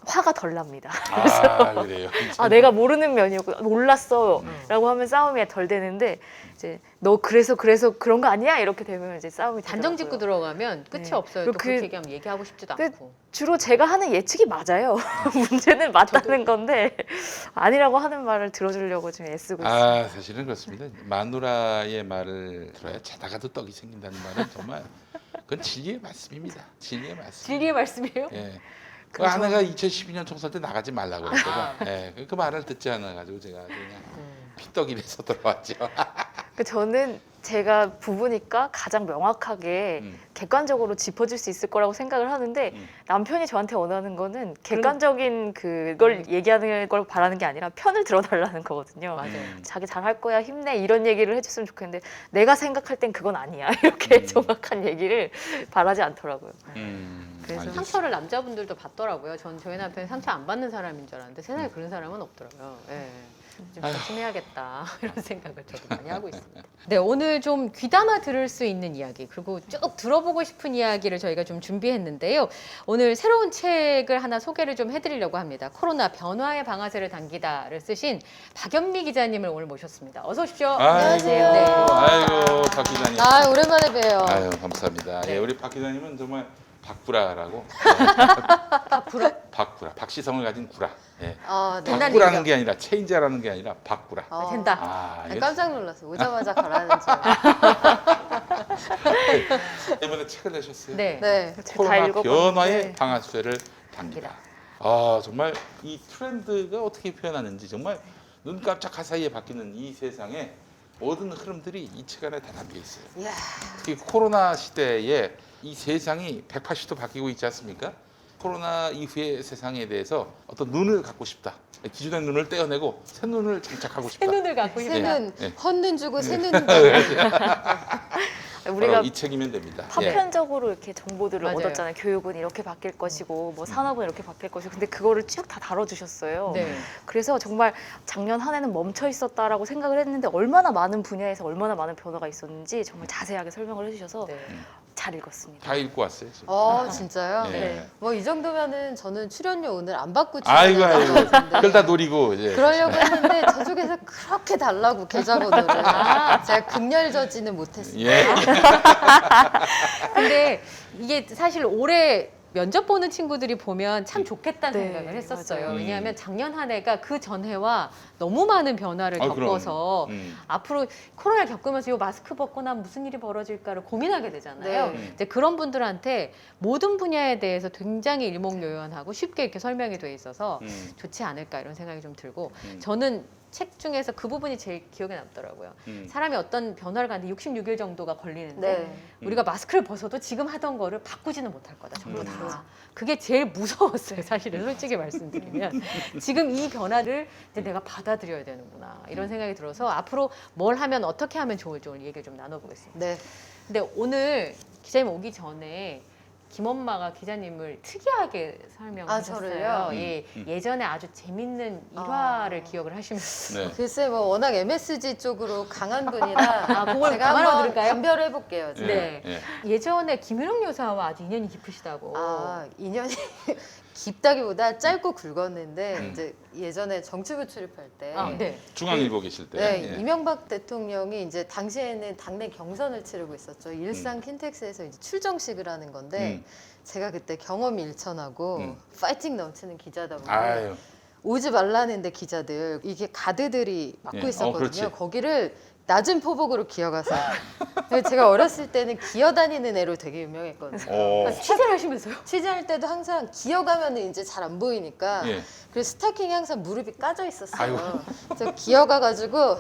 화가 덜 납니다. 아 그래요. 아 내가 모르는 면이었고 몰랐어라고 하면 싸움이 덜 되는데 이제 너 그래서 그런 거 아니야 이렇게 되면 이제 싸움이 단정 되더라고요. 짓고 들어가면 끝이 네. 없어요. 그리고 또 그- 그렇게 얘기하면 얘기하고 싶지도 그- 않고. 주로 제가 하는 예측이 맞아요. 문제는 맞다는 건데 아니라고 하는 말을 들어주려고 지금 애쓰고 있어요. 아 사실은 그렇습니다. 마누라의 말을 들어야 자다가도 떡이 생긴다는 말은 정말 그건 진리의 말씀입니다. 진리의 말씀. 진리의 말씀이에요? 예. 그 그래서- 아내가 2012년 총선 때 나가지 말라고 그랬거든. 예. 그 말을 듣지 않아 가지고 제가 아주 그냥 피떡이라서 들어왔죠. 그 저는 제가 부부니까 가장 명확하게 객관적으로 짚어줄 수 있을 거라고 생각을 하는데 남편이 저한테 원하는 거는 객관적인 그걸 얘기하는 걸 바라는 게 아니라 편을 들어달라는 거거든요. 맞아요. 자기 잘할 거야 힘내 이런 얘기를 해줬으면 좋겠는데 내가 생각할 땐 그건 아니야 이렇게 정확한 얘기를 바라지 않더라고요. 그래서 알겠습니다. 상처를 남자분들도 받더라고요. 전 저희 남편이 상처 안 받는 사람인 줄 알았는데 세상에 그런 사람은 없더라고요. 예. 좀 조심해야겠다 이런 생각을 저도 많이 하고 있습니다. 네, 오늘 좀 귀담아 들을 수 있는 이야기 그리고 쭉 들어보고 싶은 이야기를 저희가 좀 준비했는데요. 오늘 새로운 책을 하나 소개를 좀 해드리려고 합니다. 코로나 변화의 방아쇠를 당기다를 쓰신 박연미 기자님을 오늘 모셨습니다. 어서 오십시오. 안녕하세요. 네. 아이고 박 기자님. 아 오랜만에 봬요. 아유 감사합니다. 네. 예, 우리 박 기자님은 정말 박구라라고. 박구라? 박구라. 박시성을 가진 구라. 예. 아, 네. 된다는 박구라는 얘기가. 게 아니라 체인자라는 게 아니라 박구라. 된다. 아, 아니, 깜짝 놀랐어. 오자마자 가라는 줄. 이번에 책을 내셨어요. 네. 네. 다 코로나 읽어봤는데 변화의 방아쇠를 당기다. 아 정말 이 트렌드가 어떻게 표현하는지 정말 눈 깜짝할 사이에 바뀌는 이 세상에 모든 흐름들이 이 책 안에 다 담겨 있어요. 이야. 특히 코로나 시대에 이 세상이 180도 바뀌고 있지 않습니까? 코로나 이후의 세상에 대해서 어떤 눈을 갖고 싶다. 기존의 눈을 떼어내고 새 눈을 장착하고 싶다. 새 눈을 갖고 새 있다. 눈, 네. 헌눈 주고 새 눈. 우리가 바로 이 책이면 됩니다. 예. 파편적으로 이렇게 정보들을 맞아요. 얻었잖아요. 교육은 이렇게 바뀔 것이고 뭐 산업은 이렇게 바뀔 것이고 근데 그거를 쭉 다 다뤄주셨어요. 네. 그래서 정말 작년 한 해는 멈춰 있었다라고 생각을 했는데 얼마나 많은 분야에서 얼마나 많은 변화가 있었는지 정말 자세하게 설명을 해주셔서 네. 잘 읽었습니다. 다 읽고 왔어요. 지금. 진짜요? 예. 네. 뭐 이 정도면은 저는 출연료 오늘 안 받고 아이고 출연할 아이고. 것 같은데. 그걸 다 노리고 이제. 그러려고 했는데 저쪽에서 그렇게 달라고 계좌번호를 제가 극렬저지는 못했습니다. 예. 근데 이게 사실 올해 면접 보는 친구들이 보면 참 좋겠다는 네, 생각을 했었어요. 맞아요. 왜냐하면 작년 한 해가 그 전해와 너무 많은 변화를 아, 그럼. 겪어서 음. 앞으로 코로나를 겪으면서 이 마스크 벗고 나면 무슨 일이 벌어질까를 고민하게 되잖아요. 네. 이제 그런 분들한테 모든 분야에 대해서 굉장히 일목요연하고 쉽게 이렇게 설명이 돼 있어서 좋지 않을까 이런 생각이 좀 들고 저는 책 중에서 그 부분이 제일 기억에 남더라고요. 사람이 어떤 변화를 가는데 66일 정도가 걸리는데 네. 우리가 마스크를 벗어도 지금 하던 거를 바꾸지는 못할 거다. 전부 다. 그게 제일 무서웠어요. 사실은 솔직히 말씀드리면 지금 이 변화를 이제 내가 받아들여야 되는구나 이런 생각이 들어서 앞으로 뭘 하면 어떻게 하면 좋을지 오늘 얘기를 좀 나눠보겠습니다. 네. 근데 오늘 기자님 오기 전에 김엄마가 기자님을 특이하게 설명하셨어요. 저를요? 예, 예전에 아주 재밌는 아. 일화를 기억을 하시면서 네. 글쎄 뭐 워낙 MSG 쪽으로 강한 분이라 그걸 제가 감안하고 한번 들을까요? 감별해 볼게요. 제가. 네. 예. 예전에 김윤옥 여사와 아주 인연이 깊으시다고. 인연이 깊다기보다 짧고 굵었는데 이제 예전에 정치부 출입할 때 네. 중앙일보 계실 때. 네, 예. 이명박 대통령이 이제 당시에는 당내 경선을 치르고 있었죠. 일산 킨텍스에서 이제 출정식을 하는 건데 제가 그때 경험이 일천하고 파이팅 넘치는 기자다 보니 아유. 오지 말라는데 기자들 이게 가드들이 막고 예. 있었거든요. 그렇지. 거기를 낮은 포복으로 기어가서 제가 어렸을 때는 기어다니는 애로 되게 유명했거든요. 오. 취재를 하시면서요? 취재할 때도 항상 기어가면 이제 잘 안 보이니까 예. 그래서 스타킹이 항상 무릎이 까져 있었어요. 아이고. 그래서 기어가가지고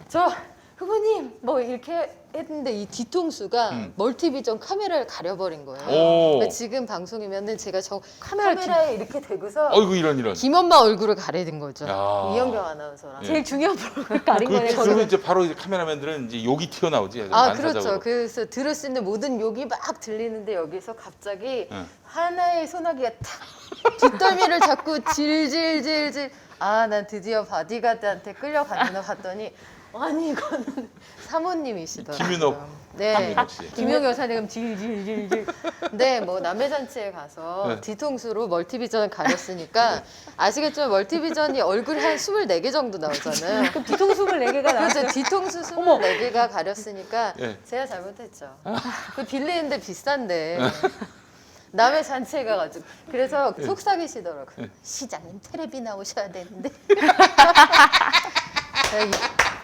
저 후보님 뭐 이렇게 했는데 이 뒤통수가 멀티비전 카메라를 가려버린 거예요. 오. 근데 지금 방송이면은 제가 저 카메라에 이렇게 대고서 어이구 이런. 김엄마 얼굴을 가리는 거죠. 야. 이현경 아나운서랑. 예. 제일 중요한 프로그램 가린 거예요. 그리고 이제 바로 이제 카메라맨들은 이제 욕이 튀어나오지. 그렇죠. 반사적으로. 그래서 들을 수 있는 모든 욕이 막 들리는데 여기서 갑자기 응. 하나의 소나기가 탁 뒷덜미를 잡고 질질질질 난 드디어 바디가드한테 끌려가는구나 봤더니 아니 이거는 사모님이시더라고요. 김윤옥. 네. 김윤옥 씨. 김영 여사님 질질질질. 네, 뭐 남의 잔치에 가서 네. 뒤통수로 멀티비전을 가렸으니까 아시겠지만 멀티비전이 얼굴이 한 24개 정도 나오잖아요. 그럼 뒤통수 24개가 나왔어요. 그렇죠. 뒤통수 24개가 가렸으니까 예. 제가 잘못했죠. 그 빌리는데 비싼데 남의 잔치에 가가지고 그래서 속삭이시더라고요. 시장님 텔레비 나오셔야 되는데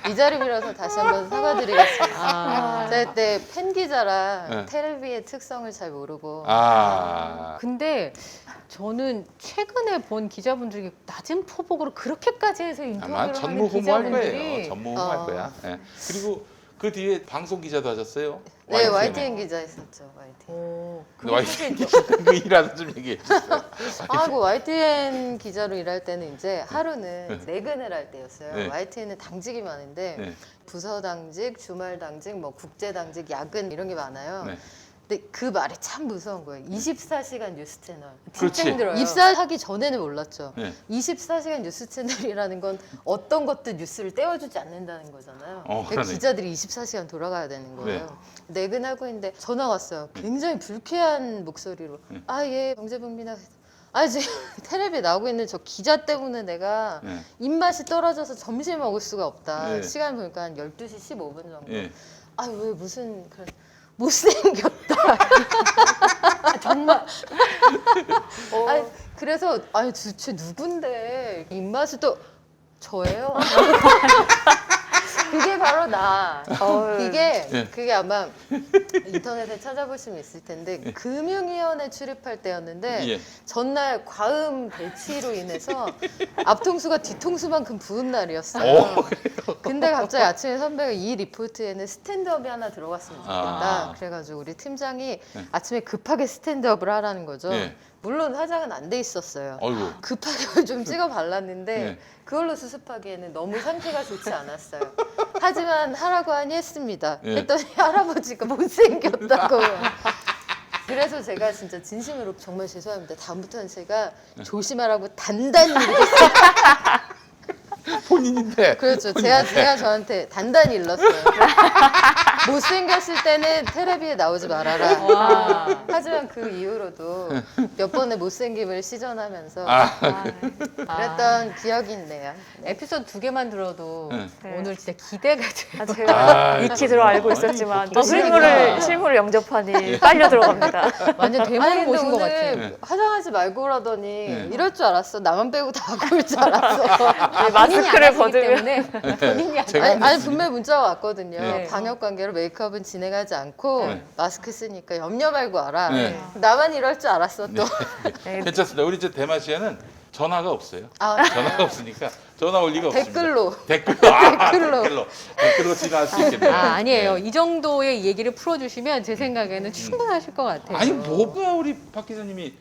이 자리 빌어서 다시 한번 사과드리겠습니다. 제가 그때 팬 기자라 네. 텔레비의 특성을 잘 모르고 근데 저는 최근에 본 기자분 중에 낮은 포복으로 그렇게까지 해서 아마 인터뷰를 하는 전무후무할 거예요. 기자분들이 전무후무할 거야. 예. 그리고 그 뒤에 방송 기자도 하셨어요. 네, YTN 에. YTN 기자 했었죠. YTN. 그 YTN 기자 그 일하다 좀 얘기해 주세요. 그 YTN 기자로 일할 때는 이제 하루는 내근을 할 때였어요. 네. YTN은 당직이 많은데 네. 부서 당직, 주말 당직, 뭐 국제 당직, 야근 이런 게 많아요. 네. 근데 그 말이 참 무서운 거예요. 24시간 뉴스 채널. 그렇지. 진짜 힘들어요. 입사하기 전에는 몰랐죠. 네. 24시간 뉴스 채널이라는 건 어떤 것도 뉴스를 떼어주지 않는다는 거잖아요. 그러니까 그러네. 기자들이 24시간 돌아가야 되는 거예요. 내근하고 있는데 전화 왔어요. 굉장히 불쾌한 목소리로. 예, 정재봉입니다. 지금 텔레비에 나오고 있는 저 기자 때문에 내가 네. 입맛이 떨어져서 점심 먹을 수가 없다. 네. 시간 보니까 한 12시 15분 정도. 예. 왜 무슨 그런 못생겼다. 정말 그래서 도대체 누군데 입맛이 또 저예요. 그게 바로 나. 그게 아마 인터넷에 찾아보시면 있을 텐데 금융위원회 출입할 때였는데 예. 전날 과음 배치로 인해서 앞통수가 뒤통수만큼 부은 날이었어요. 근데 갑자기 아침에 선배가 이 리포트에는 스탠드업이 하나 들어갔으면 좋겠다. 그래가지고 우리 팀장이 아침에 급하게 스탠드업을 하라는 거죠. 예. 물론 화장은 안 돼 있었어요. 어이구. 급하게 좀 찍어 발랐는데 네. 그걸로 수습하기에는 너무 상태가 좋지 않았어요. 하지만 하라고 하니 했습니다. 네. 했더니 할아버지가 못생겼다고. 그래서 제가 진짜 진심으로 정말 죄송합니다. 다음부터는 제가 조심하라고 단단히 일렀어요. 본인인데. 그렇죠. 제가 저한테 단단히 일렀어요. 못생겼을 때는 텔레비에 나오지 말아라. 와. 하지만 그 이후로도 몇 번의 못생김을 시전하면서 아, 그랬던 기억이 있네요. 에피소드 2개만 들어도 네. 오늘 진짜 기대가 돼. 아, 제가 아, 익히 들어 알고 있었지만 또 그러니까. 실물을 영접하니 빨려 들어갑니다. 완전 아니 대박을 근데 보신 것 오늘 같아요. 네. 화장하지 말고 그러더니 네. 이럴 줄 알았어. 나만 빼고 다 그럴 줄 알았어. 네, 마스크를 벗으면 때문에 본인이 안 제가 아니 분명히 문자가 왔거든요. 네. 방역 관계로 메이크업은 진행하지 않고 네. 마스크 쓰니까 염려 말고 알아. 네. 나만 이럴 줄 알았어 또. 네, 괜찮습니다. 우리 이제 대마시아는 전화가 없어요. 아, 전화가 없으니까 전화 올 리가 없습니다. 댓글로. 댓글로 지나갈 수 있겠네요. 아니에요. 네. 이 정도의 얘기를 풀어주시면 제 생각에는 충분하실 것 같아요. 아니 뭐가 우리 박 기자님이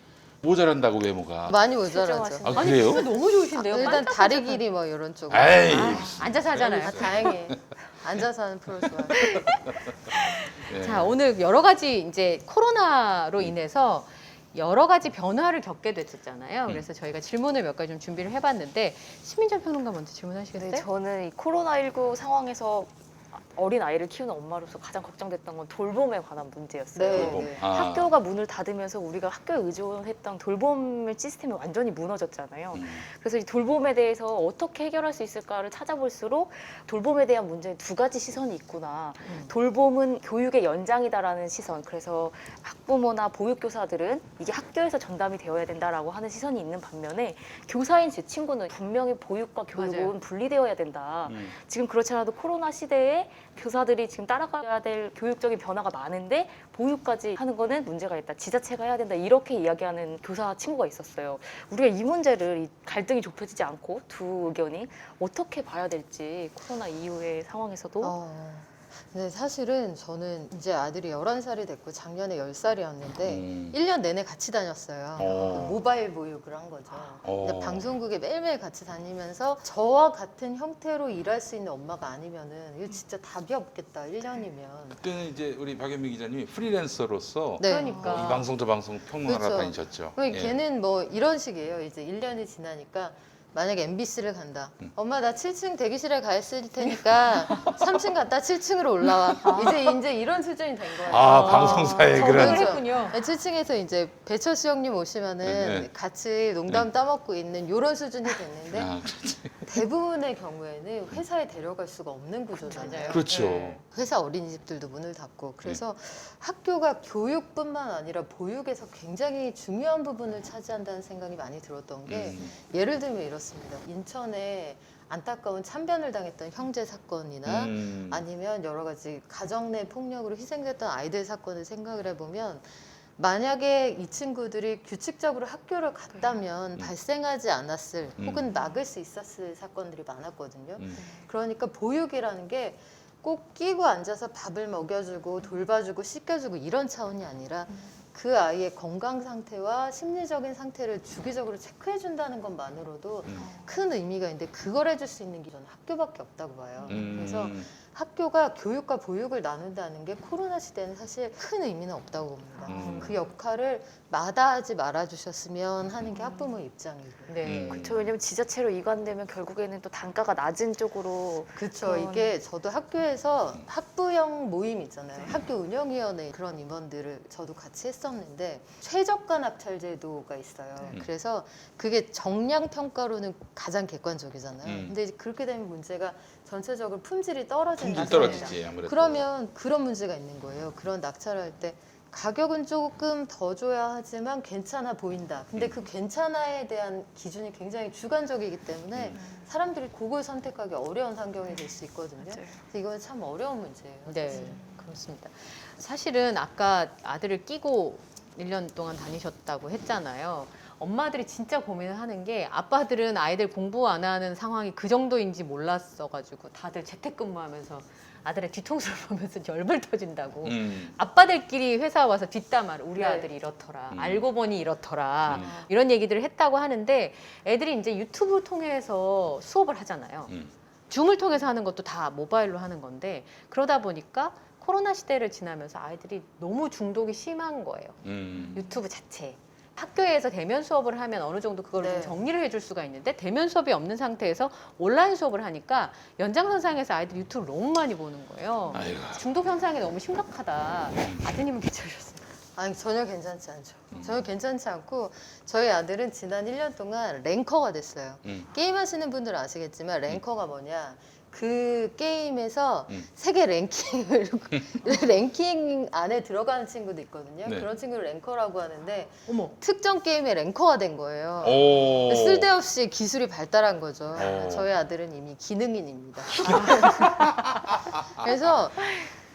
모자란다고 외모가. 많이 모자라죠. 실정하시네. 아 아니 그래요? 피부 너무 좋으신데요. 일단 반짝반짝. 다리 길이 뭐 이런 쪽. 에이. 앉아서 하잖아요. 아, 다행히 앉아서 하는 프로 좋아요. 네. 자, 오늘 여러 가지 이제 코로나로 인해서 여러 가지 변화를 겪게 됐었잖아요. 그래서 저희가 질문을 몇 가지 좀 준비를 해봤는데 신민정 평론가 먼저 질문하시겠어요? 네, 저는 이 코로나19 상황에서 어린 아이를 키우는 엄마로서 가장 걱정됐던 건 돌봄에 관한 문제였어요. 네. 돌봄. 아. 학교가 문을 닫으면서 우리가 학교에 의존했던 돌봄 시스템이 완전히 무너졌잖아요. 그래서 이 돌봄에 대해서 어떻게 해결할 수 있을까를 찾아볼수록 돌봄에 대한 문제에 두 가지 시선이 있구나. 돌봄은 교육의 연장이다라는 시선. 그래서 학부모나 보육교사들은 이게 학교에서 전담이 되어야 된다라고 하는 시선이 있는 반면에 교사인 제 친구는 분명히 보육과 교육은 맞아요. 분리되어야 된다. 지금 그렇지 않아도 코로나 시대에 교사들이 지금 따라가야 될 교육적인 변화가 많은데 보육까지 하는 거는 문제가 있다. 지자체가 해야 된다. 이렇게 이야기하는 교사 친구가 있었어요. 우리가 이 문제를 이 갈등이 좁혀지지 않고 두 의견이 어떻게 봐야 될지 코로나 이후의 상황에서도 근데 사실은 저는 이제 아들이 11살이 됐고 작년에 10살이었는데 1년 내내 같이 다녔어요. 어. 모바일 보육을 한 거죠. 어. 근데 방송국에 매일매일 같이 다니면서 저와 같은 형태로 일할 수 있는 엄마가 아니면은 이거 진짜 답이 없겠다. 1년이면. 그때는 이제 우리 박연미 기자님이 프리랜서로서 네. 그러니까. 이 방송 저 방송 평론하러 그렇죠. 다니셨죠. 그럼 예. 걔는 뭐 이런 식이에요. 이제 1년이 지나니까 만약에 MBC를 간다. 엄마 나 7층 대기실에 가 있을 테니까 3층 갔다 7층으로 올라와. 이제 이런 수준이 된 거예요. 아 방송사의 적응을 그런. 그렇죠. 했군요. 7층에서 이제 배철수 형님 오시면은 네. 같이 농담 따먹고 있는 이런 수준이 됐는데 아, 그렇지. 대부분의 경우에는 회사에 데려갈 수가 없는 구조잖아요. 맞아요. 그렇죠. 네. 회사 어린이집들도 문을 닫고 그래서 학교가 교육뿐만 아니라 보육에서 굉장히 중요한 부분을 차지한다는 생각이 많이 들었던 게 예를 들면 이렇습니다. 인천에 안타까운 참변을 당했던 형제 사건이나 아니면 여러 가지 가정 내 폭력으로 희생됐던 아이들 사건을 생각을 해보면 만약에 이 친구들이 규칙적으로 학교를 갔다면 발생하지 않았을 혹은 막을 수 있었을 사건들이 많았거든요. 그러니까 보육이라는 게 꼭 끼고 앉아서 밥을 먹여주고 돌봐주고 씻겨주고 이런 차원이 아니라 그 아이의 건강 상태와 심리적인 상태를 주기적으로 체크해 준다는 것만으로도 큰 의미가 있는데 그걸 해줄 수 있는 게 저는 학교밖에 없다고 봐요. 그래서 학교가 교육과 보육을 나눈다는 게 코로나 시대는 사실 큰 의미는 없다고 봅니다. 그 역할을 마다하지 말아주셨으면 하는 게 학부모 입장이고요. 네. 그렇죠. 왜냐면 지자체로 이관되면 결국에는 또 단가가 낮은 쪽으로 그렇죠. 그런- 이게 저도 학교에서 학부형 모임 있잖아요. 학교 운영위원회 그런 임원들을 저도 같이 했었는데 최저가 낙찰 제도가 있어요. 그래서 그게 정량 평가로는 가장 객관적이잖아요. 근데 이제 그렇게 되면 문제가 전체적으로 품질이 떨어지는 품질 거죠. 떨어지지 아무래도. 그러면 그런 문제가 있는 거예요. 그런 낙찰을 할 때 가격은 조금 더 줘야 하지만 괜찮아 보인다. 근데 그 괜찮아에 대한 기준이 굉장히 주관적이기 때문에 사람들이 그걸 선택하기 어려운 환경이 될 수 있거든요. 맞아요. 그래서 이건 참 어려운 문제예요. 네, 사실. 그렇습니다. 사실은 아까 아들을 끼고 1년 동안 다니셨다고 했잖아요. 엄마들이 진짜 고민을 하는 게 아빠들은 아이들 공부 안 하는 상황이 그 정도인지 몰랐어가지고 다들 재택근무하면서 아들의 뒤통수를 보면서 열불 터진다고. 아빠들끼리 회사 와서 뒷담화를 우리 네. 아들이 이렇더라. 음. 알고 보니 이렇더라. 음. 이런 얘기들을 했다고 하는데 애들이 이제 유튜브 통해서 수업을 하잖아요. 줌을 통해서 하는 것도 다 모바일로 하는 건데 그러다 보니까 코로나 시대를 지나면서 아이들이 너무 중독이 심한 거예요. 유튜브 자체에. 학교에서 대면 수업을 하면 어느 정도 그걸 네. 좀 정리를 해줄 수가 있는데 대면 수업이 없는 상태에서 온라인 수업을 하니까 연장선상에서 아이들이 유튜브를 너무 많이 보는 거예요. 아이고. 중독 현상이 너무 심각하다. 아드님은 괜찮으셨어요? 아니 전혀 괜찮지 않죠. 전혀 괜찮지 않고 저희 아들은 지난 1년 동안 랭커가 됐어요. 게임 하시는 분들은 아시겠지만 랭커가 뭐냐? 그 게임에서 세계 랭킹을 랭킹 안에 들어가는 친구도 있거든요. 네. 그런 친구를 랭커라고 하는데 어머. 특정 게임의 랭커가 된 거예요. 오. 쓸데없이 기술이 발달한 거죠. 오. 저희 아들은 이미 기능인입니다. 그래서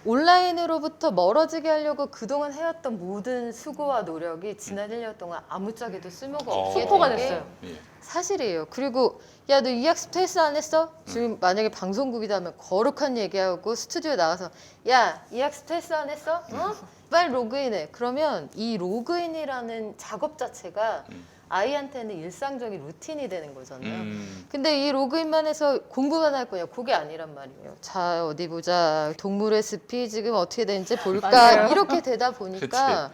온라인으로부터 멀어지게 하려고 그동안 해왔던 모든 수고와 노력이 지난 1년 동안 아무짝에도 쓸모가 없게 수포가 된 게 됐어요. 예. 사실이에요. 그리고 야 너 이 학습 테스트 안 했어? 지금 만약에 방송국이다 하면 거룩한 얘기하고 스튜디오에 나가서 야 이 학습 테스트 안 했어? 어? 빨리 로그인해. 그러면 이 로그인이라는 작업 자체가 아이한테는 일상적인 루틴이 되는 거잖아요. 근데 이 로그인만 해서 공부만 할 거냐? 그게 아니란 말이에요. 자 어디 보자. 동물의 숲이 지금 어떻게 되는지 볼까? 맞아요. 이렇게 되다 보니까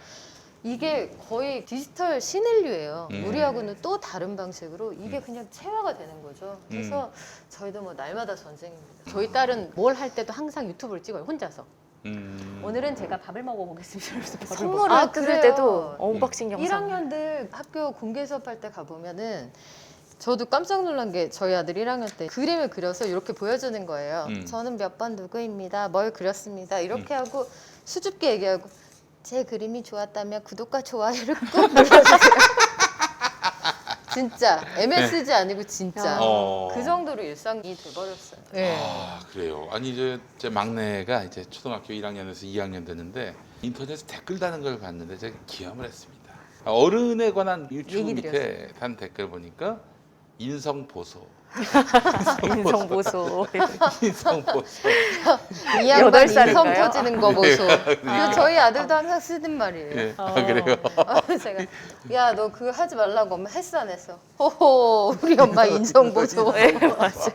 이게 거의 디지털 신인류예요. 우리하고는 또 다른 방식으로 이게 그냥 체화가 되는 거죠. 그래서 저희도 뭐 날마다 전쟁입니다. 저희 딸은 뭘 할 때도 항상 유튜브를 찍어요. 혼자서. 음. 오늘은 제가 밥을 먹어보겠습니다. 그래서 밥을 선물을 아, 그래요. 그럴 때도 언박싱 영상. 1학년들 학교 공개 수업할 때 가보면은 저도 깜짝 놀란 게 저희 아들 1학년 때 그림을 그려서 이렇게 보여주는 거예요. 저는 몇 번 누구입니다. 뭘 그렸습니다. 이렇게 하고 수줍게 얘기하고 제 그림이 좋았다면 구독과 좋아요를 꼭 눌러주세요. 진짜 MSG 아니고 진짜 어. 그 정도로 일상이 돼버렸어요. 네. 아 그래요. 아니 이제 제 막내가 이제 초등학교 1학년에서 2학년 됐는데 인터넷에 댓글 다는 걸 봤는데 제가 기함을 했습니다. 어른에 관한 유튜브 얘기 밑에 단 댓글 보니까 인성 보소, 인성 보소. 인성 보소. 이 양반 8살인가요? 인성 터지는 거 보소. 그러니까. 그리고 저희 아들도 항상 쓰는 말이에요. 예. 아 그래요. 제가 야 너 그거 하지 말라고 하면 했어 안 했어? 호호 우리 엄마 인성 보소. 네, 맞아.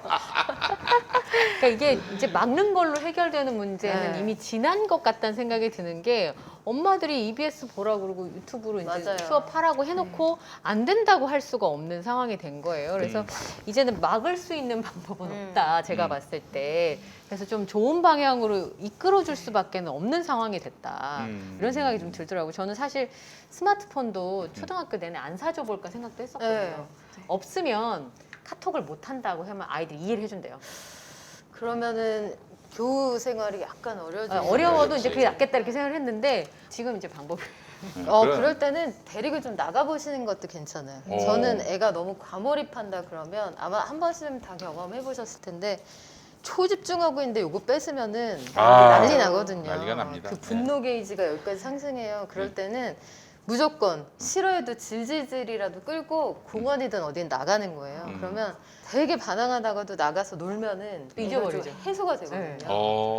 그러니까 이게 이제 막는 걸로 해결되는 문제는 네. 이미 지난 것 같다는 생각이 드는 게 엄마들이 EBS 보라 그러고 유튜브로 이제 맞아요. 수업하라고 해놓고 안 된다고 할 수가 없는 상황이 된 거예요. 그래서 이제는 막을 수 있는 방법은 없다. 제가 봤을 때. 그래서 좀 좋은 방향으로 이끌어줄 수밖에 없는 상황이 됐다. 이런 생각이 좀 들더라고요. 저는 사실 스마트폰도 초등학교 내내 안 사줘 볼까 생각도 했었거든요. 네. 없으면 카톡을 못 한다고 하면 아이들이 이해를 해준대요. 그러면은 교우 생활이 약간 어려워지죠. 어려워도 이제 그게 그렇지. 낫겠다 이렇게 생각을 했는데 지금 이제 방법이 그럴 때는 데리고 좀 나가보시는 것도 괜찮아요. 어. 저는 애가 너무 과몰입한다 그러면 아마 한 번쯤 다 경험해 보셨을 텐데 초집중하고 있는데 요거 뺏으면은 아, 난리 나거든요. 난리가 납니다. 그 분노 게이지가 여기까지 상승해요. 그럴 때는 무조건 싫어해도 질질질이라도 끌고 공원이든 어딘 나가는 거예요. 그러면 되게 반항하다가도 나가서 놀면은 또 잊어버리죠. 좀 해소가 되거든요. 네.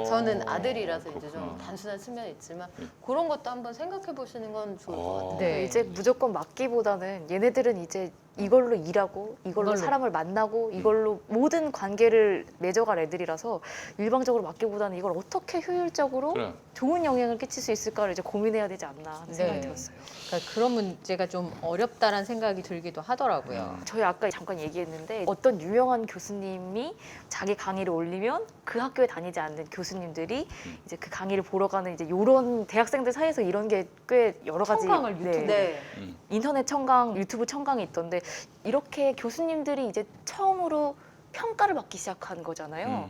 저는 아들이라서 이제 좀 그렇구나. 단순한 측면이 있지만 그런 것도 한번 생각해 보시는 건 좋을 것 같아요. 네. 이제 무조건 맞기보다는 얘네들은 이제 이걸로 일하고 이걸로 이걸로. 사람을 만나고 이걸로 모든 관계를 맺어갈 애들이라서 일방적으로 맞기보다는 이걸 어떻게 효율적으로 그래. 좋은 영향을 끼칠 수 있을까를 이제 고민해야 되지 않나 하는 생각이 네. 들었어요. 그러니까 그런 문제가 좀 어렵다라는 생각이 들기도 하더라고요. 저희 아까 잠깐 얘기했는데 어떤 유명한 교수님이 자기 강의를 올리면 그 학교에 다니지 않는 교수님들이 이제 그 강의를 보러 가는 이제 요런 대학생들 사이에서 이런 게 꽤 여러 가지 청강을 유튜브로. 네. 인터넷 청강, 유튜브 청강이 있던데 이렇게 교수님들이 이제 처음으로 평가를 받기 시작한 거잖아요.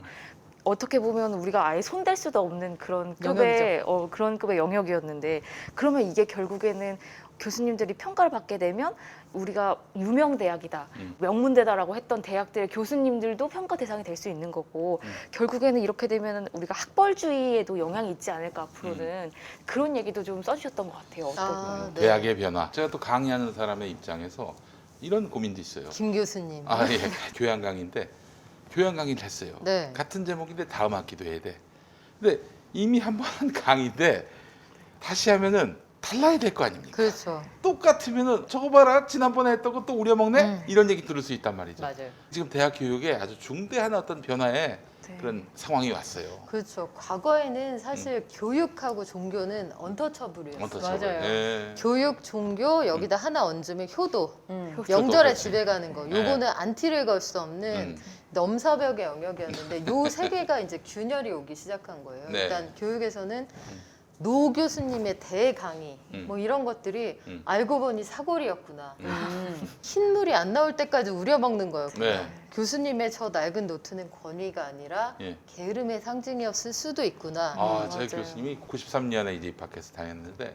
어떻게 보면 우리가 아예 손댈 수도 없는 그런 급의 그런 급의 영역이었는데 그러면 이게 결국에는 교수님들이 평가를 받게 되면 우리가 유명 대학이다, 명문대다라고 했던 대학들의 교수님들도 평가 대상이 될 수 있는 거고 결국에는 이렇게 되면 우리가 학벌주의에도 영향이 있지 않을까 앞으로는 그런 얘기도 좀 써주셨던 것 같아요. 어떤 아, 네. 대학의 변화. 제가 또 강의하는 사람의 입장에서 이런 고민도 있어요. 김 교수님. 아 예, 교양 강의인데 교양 강의를 했어요. 네. 같은 제목인데 다음 학기도 해야 돼. 근데 이미 한 번 한 강의인데 다시 하면은 달라야 될 거 아닙니까? 그렇죠. 똑같으면은 저거 봐라 지난번에 했던 거 또 우려먹네 이런 얘기 들을 수 있단 말이죠. 맞아요. 지금 대학 교육에 아주 중대한 어떤 변화에 네. 그런 상황이 왔어요. 그렇죠. 과거에는 사실 교육하고 종교는 언터처블이었어요. 어떠세요? 맞아요. 예. 교육, 종교 여기다 하나 얹으면 효도. 효도. 명절에 그렇지. 집에 가는 거. 요거는 안티를 걸 수 없는 넘사벽의 영역이었는데 요 세 개가 이제 균열이 오기 시작한 거예요. 네. 일단 교육에서는 노 교수님의 대강의 뭐 이런 것들이 알고 보니 사골이었구나. 흰물이 안 나올 때까지 우려먹는 거였구나. 네. 교수님의 저 낡은 노트는 권위가 아니라 예. 게으름의 상징이었을 수도 있구나. 아, 제 맞아요. 교수님이 93년에 이제 입학해서 다녔는데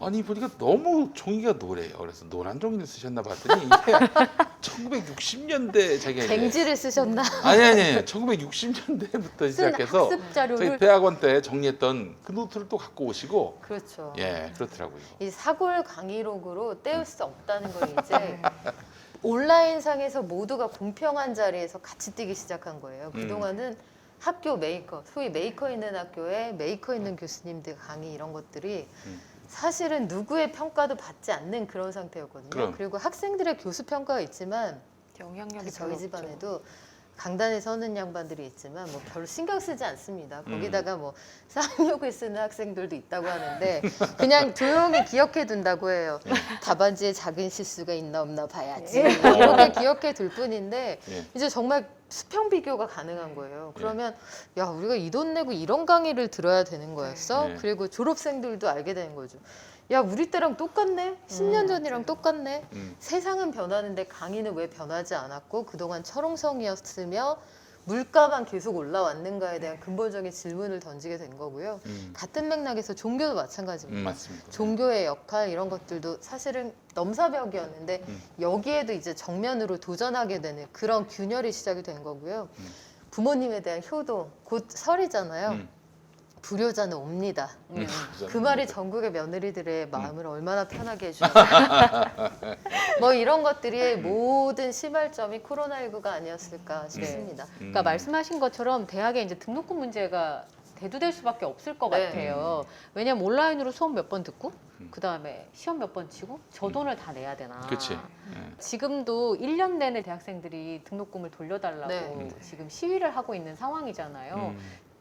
아니 보니까 너무 종이가 노래요. 그래서 노란 종이를 쓰셨나 봤더니 이게 1960년대 자기가 이제 갱지를 쓰셨나? 아니 1960년대부터 쓴 시작해서 학습 저희 자료를 대학원 때 정리했던 그 노트를 또 갖고 오시고 그렇죠. 예 그렇더라고요. 이 사골 강의록으로 때울 수 없다는 걸 이제 온라인상에서 모두가 공평한 자리에서 같이 뛰기 시작한 거예요. 그동안은 학교 메이커, 소위 메이커 있는 학교에 메이커 있는 교수님들 강의 이런 것들이 사실은 누구의 평가도 받지 않는 그런 상태였거든요. 그럼. 그리고 학생들의 교수 평가가 있지만 영향력이 저희 별로 집안에도 강단에 서는 양반들이 있지만 뭐 별로 신경 쓰지 않습니다. 거기다가 뭐 쌍욕을 쓰는 학생들도 있다고 하는데 그냥 조용히 기억해 둔다고 해요. 답안지에 작은 실수가 있나 없나 봐야지. 이렇게 기억해 둘 뿐인데 예. 이제 정말 수평 비교가 가능한 거예요. 그러면 야 우리가 이 돈 내고 이런 강의를 들어야 되는 거였어? 네. 그리고 졸업생들도 알게 되는 거죠. 야 우리 때랑 똑같네? 10년 전이랑 똑같네? 세상은 변하는데 강의는 왜 변하지 않았고 그동안 철옹성이었으며 물가만 계속 올라왔는가에 대한 근본적인 질문을 던지게 된 거고요. 같은 맥락에서 종교도 마찬가지입니다. 맞습니다. 종교의 역할 이런 것들도 사실은 넘사벽이었는데 여기에도 이제 정면으로 도전하게 되는 그런 균열이 시작이 된 거고요. 부모님에 대한 효도 곧 설이잖아요. 불효자는 옵니다. 그 말이 전국의 며느리들의 마음을 얼마나 편하게 해주는가. 뭐 이런 것들이 모든 시발점이 코로나19가 아니었을까 싶습니다. 그러니까 말씀하신 것처럼 대학에 이제 등록금 문제가 대두될 수밖에 없을 것 네. 같아요. 왜냐면 온라인으로 수업 몇 번 듣고 그 다음에 시험 몇 번 치고 저 돈을 다 내야 되나. 그렇지. 지금도 1년 내내 대학생들이 등록금을 돌려달라고 네. 지금 시위를 하고 있는 상황이잖아요.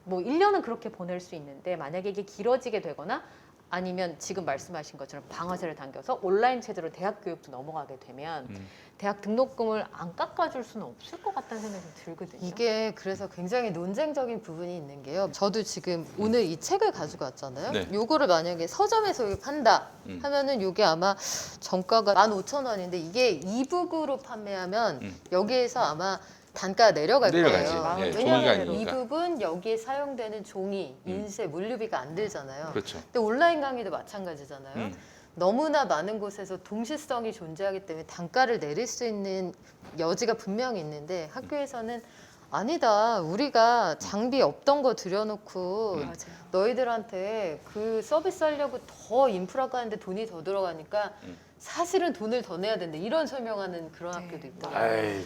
뭐 1년은 그렇게 보낼 수 있는데 만약에 이게 길어지게 되거나 아니면 지금 말씀하신 것처럼 방아쇠를 당겨서 온라인 체제로 대학 교육도 넘어가게 되면 대학 등록금을 안 깎아줄 수는 없을 것 같다는 생각이 좀 들거든요. 이게 그래서 굉장히 논쟁적인 부분이 있는 게요. 저도 지금 오늘 이 책을 가지고 왔잖아요. 네. 요거를 만약에 서점에서 이렇게 판다 하면은 요게 아마 정가가 15,000원인데 이게 이북으로 판매하면 여기에서 아마 단가가 내려갈 내려가지. 거예요. 예, 종이가 왜냐하면 아니니까. 이북은 여기에 사용되는 종이, 인쇄, 물류비가 안 들잖아요. 그렇죠. 근데 온라인 강의도 마찬가지잖아요. 음. 너무나 많은 곳에서 동시성이 존재하기 때문에 단가를 내릴 수 있는 여지가 분명히 있는데 학교에서는 아니다. 우리가 장비 없던 거 들여놓고 맞아요. 너희들한테 그 서비스 하려고 더 인프라 까는데 돈이 더 들어가니까 사실은 돈을 더 내야 된다. 이런 설명하는 그런 네. 학교도 있더라고요. 아이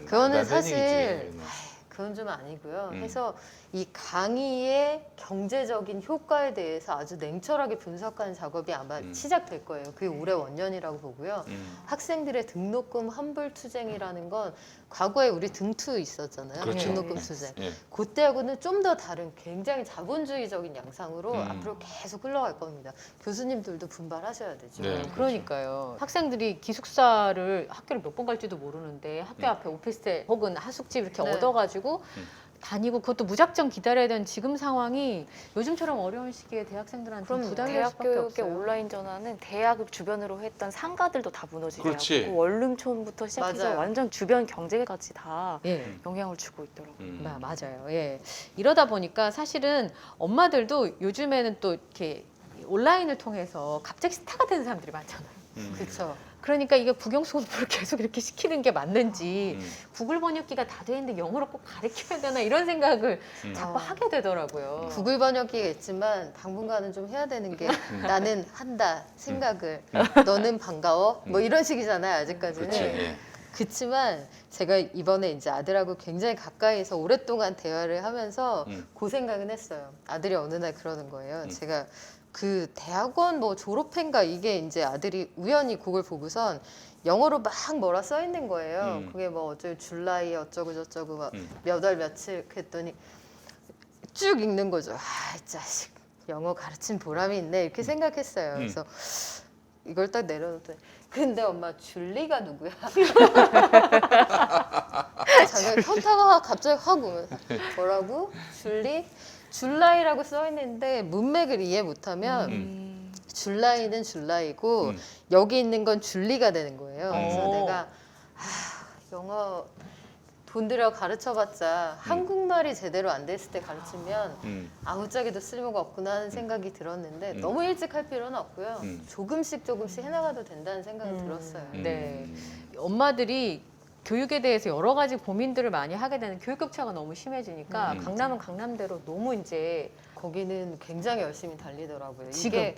그거는 말도 안 되는 사실 얘기지. 그건 좀 아니고요. 음. 해서 이 강의의 경제적인 효과에 대해서 아주 냉철하게 분석하는 작업이 아마 시작될 거예요. 그게 올해 원년이라고 보고요. 학생들의 등록금 환불 투쟁이라는 건 과거에 우리 등투 있었잖아요. 그렇죠. 등록금 네. 투쟁. 예. 그때하고는 좀 더 다른 굉장히 자본주의적인 양상으로 음. 앞으로 계속 흘러갈 겁니다. 교수님들도 분발하셔야 되죠. 네. 그러니까요. 학생들이 기숙사를 학교를 몇 번 갈지도 모르는데 학교 앞에 오피스텔 혹은 하숙집 이렇게 네. 얻어가지고 다니고 그것도 무작정 기다려야 되는 지금 상황이 요즘처럼 어려운 시기에 대학생들한테 그럼요. 부담될 대학 수밖에 교육의 없어요. 온라인 전환은 대학 주변으로 했던 상가들도 다 무너지게 그렇지. 하고 원룸촌부터 시작해서 맞아요. 완전 주변 경제까지 다 예. 영향을 주고 있더라고요. 맞아요. 예. 이러다 보니까 사실은 엄마들도 요즘에는 또 이렇게 온라인을 통해서 갑자기 스타가 되는 사람들이 많잖아요. 그렇죠. 그러니까 이게 국영수업을 계속 이렇게 시키는 게 맞는지 구글 번역기가 다 돼 있는데 영어로 꼭 가르쳐야 되나 이런 생각을 자꾸 하게 되더라고요. 구글 번역기가 있지만 당분간은 좀 해야 되는 게 나는 한다 생각을 너는 반가워 뭐 이런 식이잖아요 아직까지는. 그렇지. 예. 그치만 제가 이번에 이제 아들하고 굉장히 가까이서 오랫동안 대화를 하면서 그 생각은 했어요. 아들이 어느 날 그러는 거예요. 제가 그 대학원 뭐 졸업회인가 이게 이제 아들이 우연히 그걸 보고선 영어로 막 뭐라 써 있는 거예요. 그게 뭐 어쩌고 줄라이 어쩌고 저쩌고 막 몇 월 며칠 했더니 쭉 읽는 거죠. 아, 이 자식 영어 가르친 보람이 있네 이렇게 생각했어요. 그래서 이걸 딱 내려놓더니 근데 엄마 줄리가 누구야? 자기가 현타가 갑자기 확 오면서 뭐라고? 줄리? 줄라이라고 써 있는데 문맥을 이해 못하면 줄라이는 줄라이고 여기 있는 건 줄리가 되는 거예요. 그래서 내가 영어 돈 들여 가르쳐봤자 한국말이 제대로 안 됐을 때 가르치면 아무짝에도 쓸모가 없구나 하는 생각이 들었는데 너무 일찍 할 필요는 없고요. 조금씩 해나가도 된다는 생각이 들었어요. 네. 엄마들이 교육에 대해서 여러 가지 고민들을 많이 하게 되는 교육 격차가 너무 심해지니까 강남은 강남대로 너무 이제 거기는 굉장히 열심히 달리더라고요. 지금 이게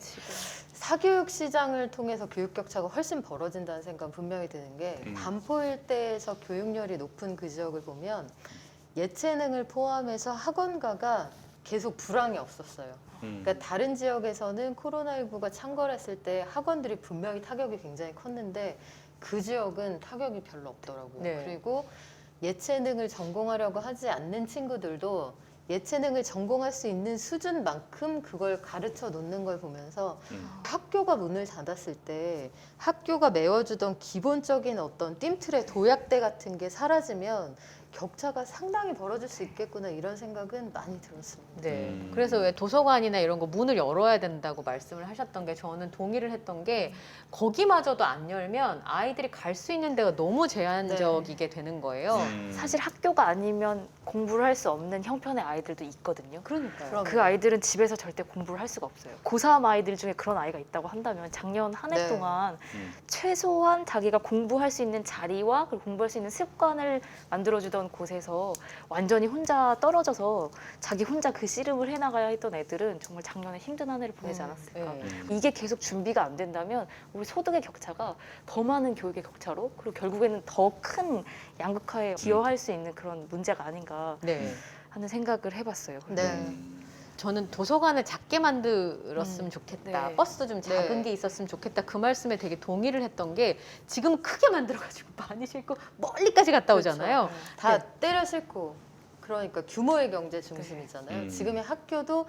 사교육 시장을 통해서 교육 격차가 훨씬 벌어진다는 생각은 분명히 드는 게 반포 일대에서 교육열이 높은 그 지역을 보면 예체능을 포함해서 학원가가 계속 불황이 없었어요. 그러니까 다른 지역에서는 코로나19가 창궐했을 때 학원들이 분명히 타격이 굉장히 컸는데 그 지역은 타격이 별로 없더라고요. 네. 그리고 예체능을 전공하려고 하지 않는 친구들도 예체능을 전공할 수 있는 수준만큼 그걸 가르쳐 놓는 걸 보면서 학교가 문을 닫았을 때 학교가 메워주던 기본적인 어떤 뜀틀의 도약대 같은 게 사라지면 격차가 상당히 벌어질 수 있겠구나 이런 생각은 많이 들었습니다. 네. 그래서 왜 도서관이나 이런 거 문을 열어야 된다고 말씀을 하셨던 게 저는 동의를 했던 게 거기마저도 안 열면 아이들이 갈 수 있는 데가 너무 제한적이게 되는 거예요. 사실 학교가 아니면 공부를 할 수 없는 형편의 아이들도 있거든요. 그러니까요. 그럼. 그 아이들은 집에서 절대 공부를 할 수가 없어요. 고3 아이들 중에 그런 아이가 있다고 한다면 작년 한 해 네. 동안 최소한 자기가 공부할 수 있는 자리와 그리고 공부할 수 있는 습관을 만들어주던 곳에서 완전히 혼자 떨어져서 자기 혼자 그 씨름을 해나가야 했던 애들은 정말 작년에 힘든 한 해를 보내지 않았을까. 네. 이게 계속 준비가 안 된다면 우리 소득의 격차가 더 많은 교육의 격차로 그리고 결국에는 더 큰 양극화에 기여할 수 있는 그런 문제가 아닌가 네. 하는 생각을 해봤어요. 네. 저는 도서관을 작게 만들었으면 좋겠다. 네. 버스도 좀 작은 네. 게 있었으면 좋겠다. 그 말씀에 되게 동의를 했던 게 지금 크게 만들어가지고 많이 싣고 멀리까지 갔다 오잖아요. 다 네. 때려 싣고 그러니까 규모의 경제 중심이잖아요. 지금의 학교도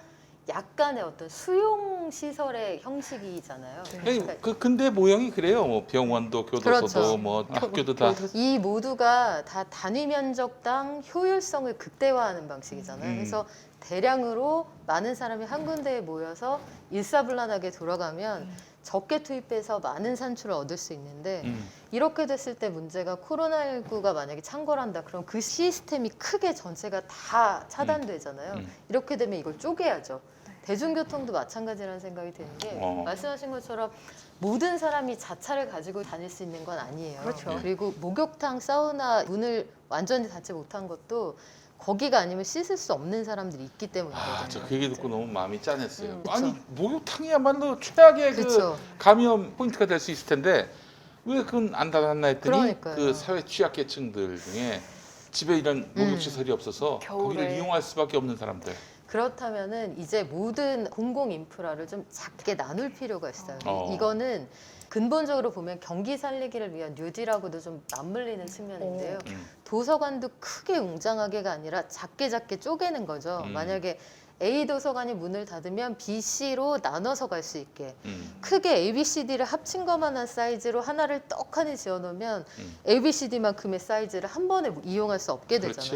약간의 어떤 수용 시설의 형식이잖아요. 그러니까 그 근대 모형이 그래요. 뭐 병원도 교도소도 그렇죠. 뭐 학교도 다 이 모두가 다 단위 면적당 효율성을 극대화하는 방식이잖아요. 그래서 대량으로 많은 사람이 한 군데에 모여서 일사불란하게 돌아가면 적게 투입해서 많은 산출을 얻을 수 있는데 이렇게 됐을 때 문제가 코로나19가 만약에 창궐한다. 그럼 그 시스템이 크게 전체가 다 차단되잖아요. 이렇게 되면 이걸 쪼개야죠. 대중교통도 마찬가지라는 생각이 드는 게 말씀하신 것처럼 모든 사람이 자차를 가지고 다닐 수 있는 건 아니에요. 그렇죠. 그리고 목욕탕, 사우나 문을 완전히 닫지 못한 것도 거기가 아니면 씻을 수 없는 사람들이 있기 때문이거든요. 저 그 얘기 듣고 너무 마음이 짠했어요. 그쵸. 아니 목욕탕이야말로 최악의 그쵸. 그 감염 포인트가 될 수 있을 텐데 왜 그건 안 닫았나 했더니 그러니까요. 그 사회 취약계층들 중에 집에 이런 목욕 시설이 없어서 겨울에. 거기를 이용할 수밖에 없는 사람들. 그렇다면은 이제 모든 공공 인프라를 좀 작게 나눌 필요가 있어요. 이거는 근본적으로 보면 경기 살리기를 위한 뉴딜하고도 좀 맞물리는 측면인데요. 도서관도 크게 웅장하게가 아니라 작게 쪼개는 거죠. 만약에 A 도서관이 문을 닫으면 B, C로 나눠서 갈 수 있게 크게 A, B, C, D를 합친 것만한 사이즈로 하나를 떡하니 지어놓으면 A, B, C, D만큼의 사이즈를 한 번에 이용할 수 없게 되잖아요. 그렇지.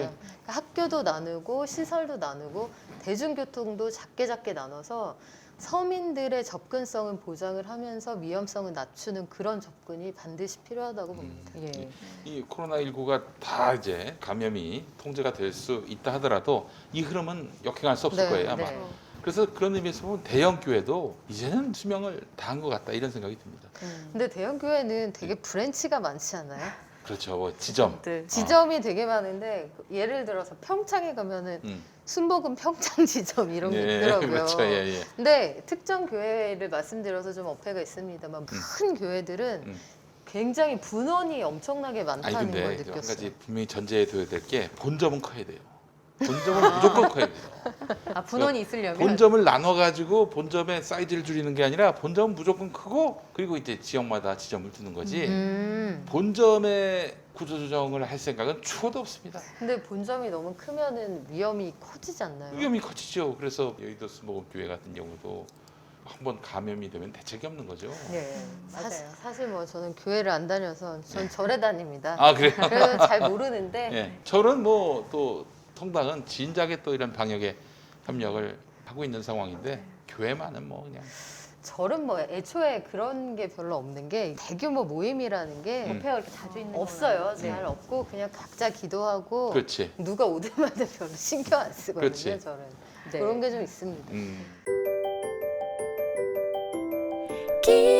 그러니까 학교도 나누고 시설도 나누고 대중교통도 작게 나눠서 서민들의 접근성은 보장을 하면서 위험성을 낮추는 그런 접근이 반드시 필요하다고 봅니다. 예. 이 코로나19가 다 이제 감염이 통제가 될 수 있다 하더라도 이 흐름은 역행할 수 없을 네, 거예요 아마. 네. 그래서 그런 의미에서 보면 대형 교회도 이제는 수명을 다한 것 같다 이런 생각이 듭니다. 근데 대형 교회는 되게 브랜치가 많지 않아요? 그렇죠. 뭐 지점. 네. 지점이 되게 많은데 예를 들어서 평창에 가면은 순복음 평창 지점 이런 게 있더라고요. 그렇죠. 예. 근데 특정 교회를 말씀드려서 좀 어폐가 있습니다만 큰 교회들은 굉장히 분원이 엄청나게 아니 많다는 걸 근데 한 느꼈어요. 가지 분명히 전제해둬야 될 게 본점은 커야 돼요. 본점은 무조건 커야 돼요. 아, 분원이 있으려면 본점을 나눠가지고 본점의 사이즈를 줄이는 게 아니라 본점은 무조건 크고 그리고 이제 지역마다 지점을 두는 거지 본점의 구조조정을 할 생각은 추호도 없습니다. 근데 본점이 너무 크면은 위험이 커지지 않나요? 위험이 커지죠. 그래서 여의도 수목원교회 같은 경우도 한번 감염이 되면 대책이 없는 거죠. 네, 맞아요. 사실 뭐 저는 교회를 안 다녀서 전 절에 다닙니다. 아 그래요? 그래서 잘 모르는데 예. 저는 뭐 또 성당은 진작에 또 이런 방역에 협력을 하고 있는 상황인데 교회만은 뭐 그냥 절은 뭐 애초에 그런 게 별로 없는 게 대규모 모임이라는 게 부패가 이렇게 자주 있는 없어요. 건 잘 아니죠. 없고 그냥 각자 기도하고 그렇지. 누가 오든 말든 별로 신경 안 쓰거든요. 그렇지. 저는 네. 그런 게 좀 있습니다. 음. 길